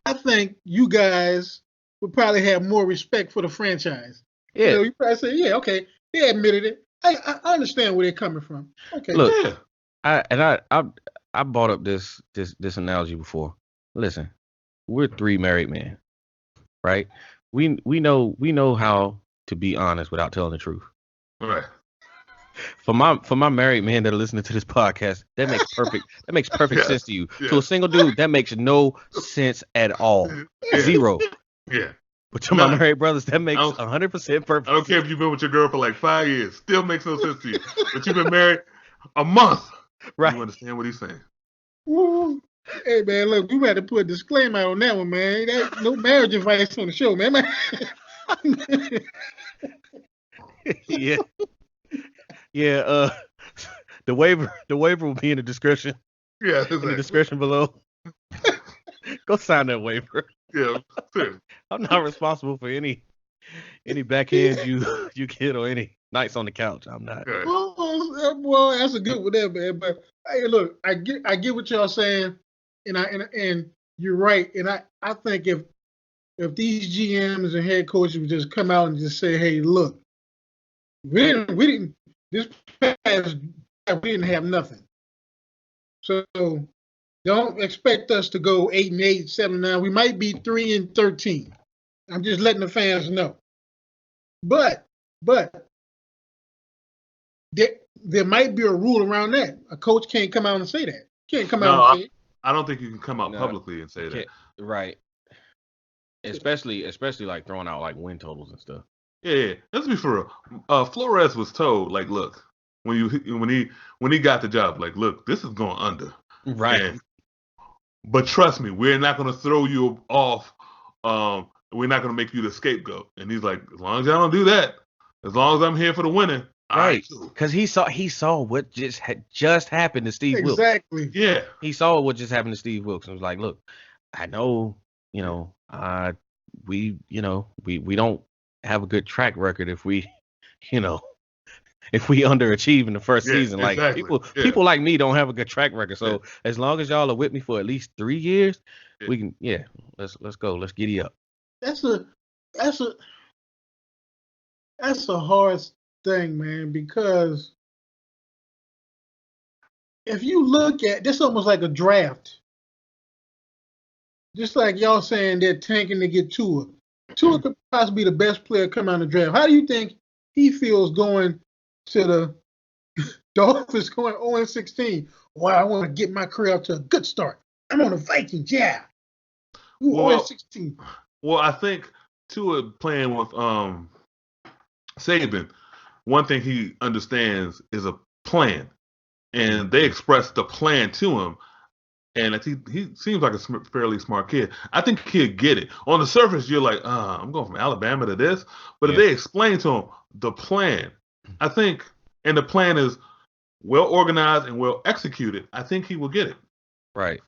Speaker 5: I think you guys would probably have more respect for the franchise.
Speaker 3: Yeah.
Speaker 5: You probably say, yeah, okay, they admitted it. I understand where they're coming from. Okay.
Speaker 3: Look, I brought up this analogy before. Listen, we're 3 married men. right? We know how to be honest without telling the truth.
Speaker 4: Right.
Speaker 3: For my married men that are listening to this podcast, that makes perfect sense to you.
Speaker 4: Yes.
Speaker 3: To a single dude, that makes no sense at all.
Speaker 4: Yeah.
Speaker 3: Zero.
Speaker 4: Yeah.
Speaker 3: But to my married brothers, that makes 100% perfect.
Speaker 4: I don't care if you've been with your girl for like 5 years, still makes no sense to you. But you've been married a month. Right. You understand what he's saying.
Speaker 5: Woo. Hey man, look, we had to put a disclaimer on that one, man. No marriage advice on the show, man.
Speaker 3: Yeah. Yeah, the waiver will be in the description.
Speaker 4: Yeah, exactly.
Speaker 3: In the description below. Go sign that waiver.
Speaker 4: Yeah.
Speaker 3: I'm not responsible for any backhands you get or any nights on the couch. I'm not.
Speaker 5: Well, that's a good one there, man. But hey, look, I get what y'all saying, and you're right. And I think if these GMs and head coaches would just come out and just say, hey, look, we didn't this past we didn't have nothing. So don't expect us to go 8-8, 7-9. We might be 3-13. I'm just letting the fans know. But there might be a rule around that. A coach can't come out and say that. Can't come out and say it.
Speaker 4: I don't think you can come out publicly and say that.
Speaker 3: Right. Especially like throwing out like win totals and stuff.
Speaker 4: Yeah. Let's be for real. Flores was told, like, look, when he got the job, like, look, this is going under.
Speaker 3: Right.
Speaker 4: But trust me, we're not going to throw you off. We're not going to make you the scapegoat. And he's like, as long as y'all don't do that, as long as I'm here for the winning.
Speaker 3: Right. Because he saw what just happened to Steve Wilkes.
Speaker 5: Exactly.
Speaker 4: Yeah.
Speaker 3: He saw what just happened to Steve Wilkes and was like, look, I know, we don't have a good track record if we underachieve in the first season. Like people like me don't have a good track record. So as long as y'all are with me for at least 3 years, we can let's go. Let's giddy up.
Speaker 5: That's a hard thing, man, because if you look at this, almost like a draft. Just like y'all saying they're tanking to get Tua. Tua could possibly be the best player coming out of the draft. How do you think he feels going to the Dolphins going 0-16? Well, I want to get my career out to a good start. I'm on the Vikings, yeah. 0-16.
Speaker 4: Well, I think Tua playing with Saban, one thing he understands is a plan. And they expressed the plan to him. And he seems like a fairly smart kid. I think he'll get it. On the surface, you're like, I'm going from Alabama to this. But if they explain to him the plan, I think, and the plan is well organized and well executed, I think he will get it.
Speaker 3: Right.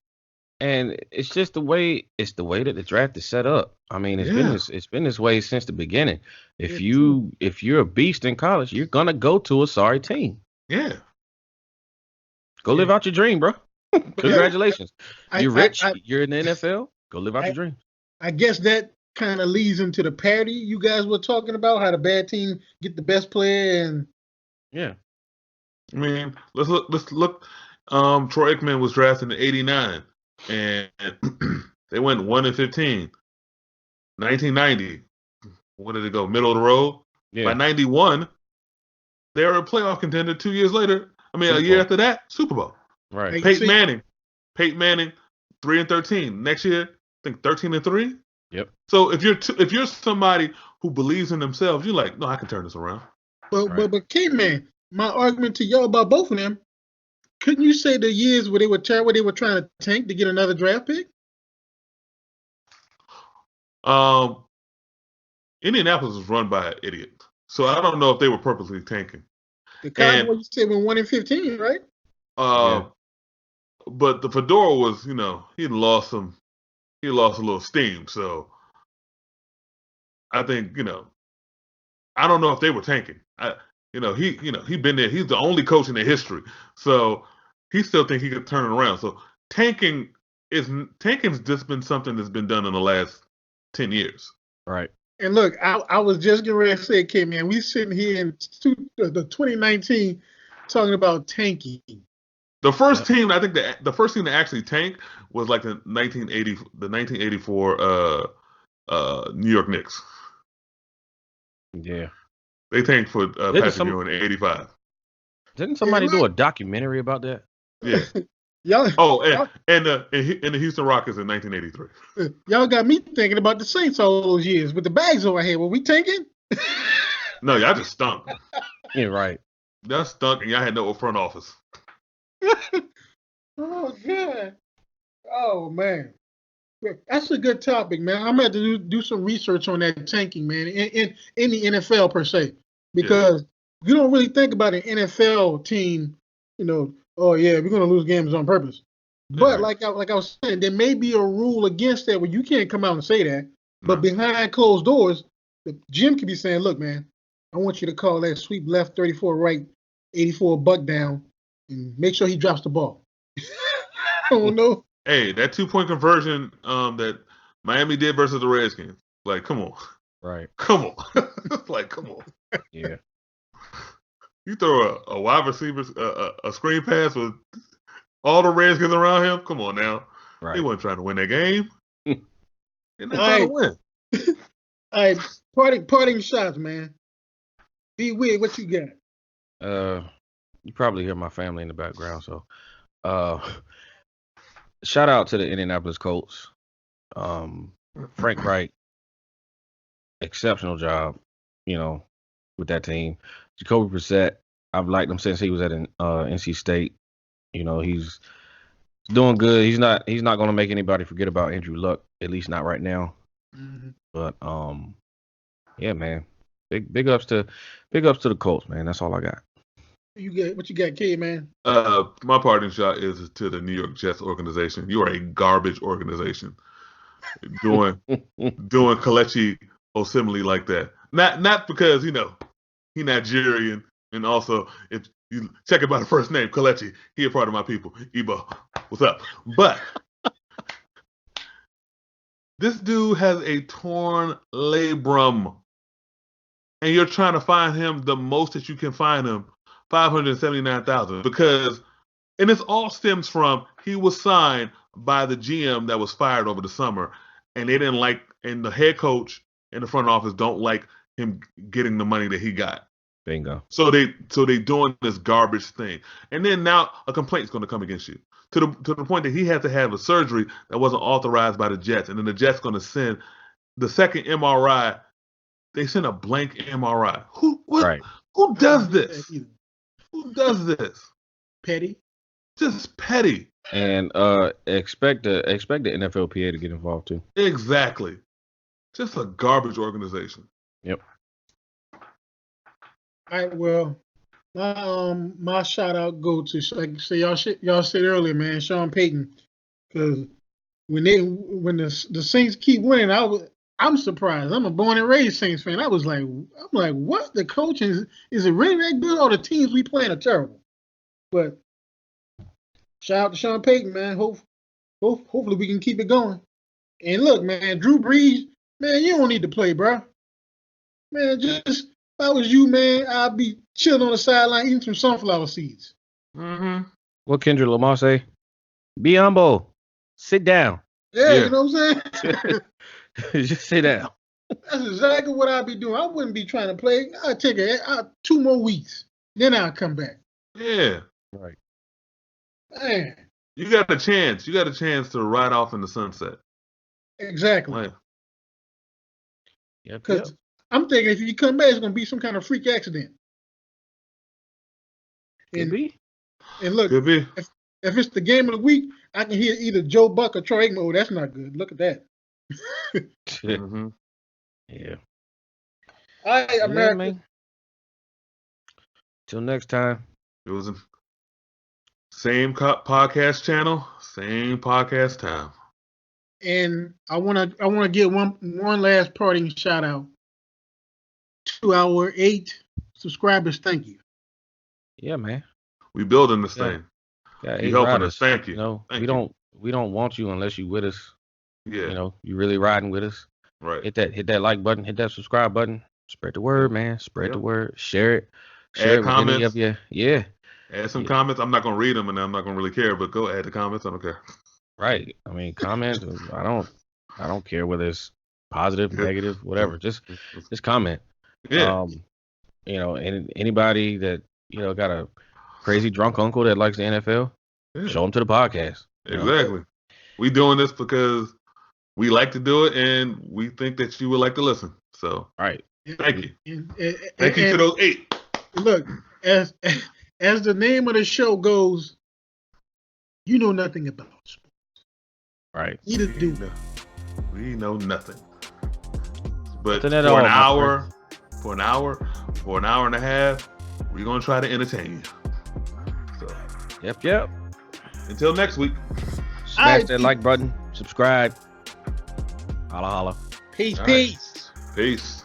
Speaker 3: And it's just the way that the draft is set up. I mean, it's been this way since the beginning. If you're a beast in college, you're gonna go to a sorry team.
Speaker 4: Yeah.
Speaker 3: Go live out your dream, bro. Congratulations. You're rich. You're in the NFL. Go live out your dream.
Speaker 5: I guess that kind of leads into the parity you guys were talking about, how the bad team get the best player. And
Speaker 3: yeah.
Speaker 4: I mean, let's look. Troy Aikman was drafted in '89, and they went 1-15. 1990, where did it go? Middle of the road. Yeah. By 91, they were a playoff contender. 2 years later, a year after that, Super Bowl.
Speaker 3: Right.
Speaker 4: Peyton Manning, 3-13. Next year, I think 13-3.
Speaker 3: Yep.
Speaker 4: So if you're somebody who believes in themselves, you're like, no, I can turn this around.
Speaker 5: But K-Man, my argument to y'all about both of them, couldn't you say the years where they were trying to tank to get another draft pick?
Speaker 4: Indianapolis was run by an idiot, so I don't know if they were purposely tanking.
Speaker 5: The Cowboys, you said, went 1-15, right?
Speaker 4: But the Fedora was, he lost a little steam. So I think, I don't know if they were tanking. He been there. He's the only coach in their history, so he still think he could turn it around. So tanking's just been something that's been done in the last 10 years.
Speaker 3: Right.
Speaker 5: And look, I was just getting ready to say, okay, man, we sitting here in the 2019 talking about tanking.
Speaker 4: The first team, I think the first team to actually tank was like the 1984 New York Knicks.
Speaker 3: Yeah.
Speaker 4: They tanked for Patrick Ewing in '85.
Speaker 3: Didn't somebody do a documentary about that?
Speaker 4: Yeah. And the Houston Rockets in 1983.
Speaker 5: Y'all got me thinking about the Saints all those years with the bags over here. Were we tanking?
Speaker 4: No, y'all just stunk.
Speaker 3: Yeah, right.
Speaker 4: Y'all stunk, and y'all had no front office.
Speaker 5: Oh, God. Oh, man. That's a good topic, man. I'm going to have to do some research on that tanking, man, in the NFL per se. Because you don't really think about an NFL team, oh, yeah, we're going to lose games on purpose. But like I was saying, there may be a rule against that where you can't come out and say that. But behind closed doors, the Jim could be saying, look, man, I want you to call that sweep left, 34 right, 84 buck down, and make sure he drops the ball. I don't know.
Speaker 4: Hey, that 2-point conversion that Miami did versus the Redskins. Like, come on.
Speaker 3: Right.
Speaker 4: Come on. Like, come on.
Speaker 3: Yeah.
Speaker 4: You throw a wide receiver, a screen pass with all the Redskins around him? Come on now.
Speaker 3: Right.
Speaker 4: He wasn't trying to win that game. They're not trying to win.
Speaker 5: All right, parting shots, man. Be weird, what you got?
Speaker 3: You probably hear my family in the background, so shout out to the Indianapolis Colts. Frank Reich, exceptional job, with that team. Jacoby Brissett, I've liked him since he was at NC State. He's doing good. He's not going to make anybody forget about Andrew Luck, at least not right now.
Speaker 5: Mm-hmm.
Speaker 3: But yeah, man. Big ups to the Colts, man. That's all I got.
Speaker 5: What you got, kid, man?
Speaker 4: My parting shot is to the New York Jets organization. You are a garbage organization. Doing Kelechi Osemele like that. Not because, he Nigerian, and also if you check him by the first name, Kelechi, he a part of my people. Igbo, what's up? But this dude has a torn labrum, and you're trying to find him the most that you can find him, $579,000, because, and this all stems from he was signed by the GM that was fired over the summer, and they didn't like, and the head coach and the front office don't like him getting the money that he got.
Speaker 3: Bingo.
Speaker 4: So they doing this garbage thing, and then now a complaint is going to come against you to the point that he had to have a surgery that wasn't authorized by the Jets, and then the Jets going to send the second MRI. They send a blank MRI. Who does this? Who does this?
Speaker 5: Petty.
Speaker 4: Just petty.
Speaker 3: And expect the NFLPA to get involved too.
Speaker 4: Exactly. Just a garbage organization.
Speaker 3: Yep.
Speaker 5: All right, well, my shout out go to, like say y'all said earlier, man, Sean Payton, because when the Saints keep winning, I'm surprised. I'm a born and raised Saints fan. I'm like, what? The coaching is it really that good? Or the teams we playing are terrible? But shout out to Sean Payton, man. Hopefully we can keep it going. And look, man, Drew Brees, man, you don't need to play, bro. Man, just if I was you, man, I'd be chilling on the sideline eating some sunflower seeds.
Speaker 4: Mm-hmm.
Speaker 3: What Kendrick Lamar say? Be humble. Sit down.
Speaker 5: Yeah, you know what I'm saying?
Speaker 3: Just sit down.
Speaker 5: That's exactly what I'd be doing. I wouldn't be trying to play. I'd take 2 more weeks. Then I'll come back.
Speaker 4: Yeah.
Speaker 3: Right.
Speaker 5: Man.
Speaker 4: You got a chance. You got a chance to ride off in the sunset.
Speaker 5: Exactly.
Speaker 4: Right.
Speaker 5: Because I'm thinking if you come back, it's going to be some kind of freak accident.
Speaker 3: Could be.
Speaker 5: And look,
Speaker 4: could be.
Speaker 5: If it's the game of the week, I can hear either Joe Buck or Troy Aikman. Oh, that's not good. Look at that.
Speaker 4: Mm-hmm.
Speaker 3: Yeah.
Speaker 5: All right, America.
Speaker 3: Yeah, till next time.
Speaker 4: It was the same podcast channel, same podcast time.
Speaker 5: And I want to give one last parting shout out to our 8 subscribers. Thank you.
Speaker 3: Yeah, man.
Speaker 4: We building this thing.
Speaker 3: Yeah,
Speaker 4: you helping us. Thank you.
Speaker 3: We don't want you unless you with us.
Speaker 4: Yeah.
Speaker 3: You really riding with us.
Speaker 4: Right.
Speaker 3: Hit that like button, hit that subscribe button. Spread the word, man. Spread the word. Share it.
Speaker 4: Add comments.
Speaker 3: Any of you. Yeah.
Speaker 4: Add some comments. I'm not gonna read them, and I'm not gonna really care. But go add the comments. I don't care.
Speaker 3: Right. I mean, comments. I don't care whether it's positive, negative, whatever. Just comment.
Speaker 4: Yeah.
Speaker 3: And anybody that got a crazy drunk uncle that likes the NFL, show them to the podcast.
Speaker 4: Exactly. We doing this because we like to do it, and we think that you would like to listen. So,
Speaker 3: right.
Speaker 4: Thank you. Thank you to those 8.
Speaker 5: Look, as the name of the show goes, you know nothing about sports.
Speaker 3: Right.
Speaker 5: Neither do
Speaker 4: we know nothing. But
Speaker 3: for an hour and a half, we're gonna try to entertain you. So. Yep.
Speaker 4: Until next week.
Speaker 3: Smash that like button. Subscribe. Holla.
Speaker 5: Peace.
Speaker 4: Peace.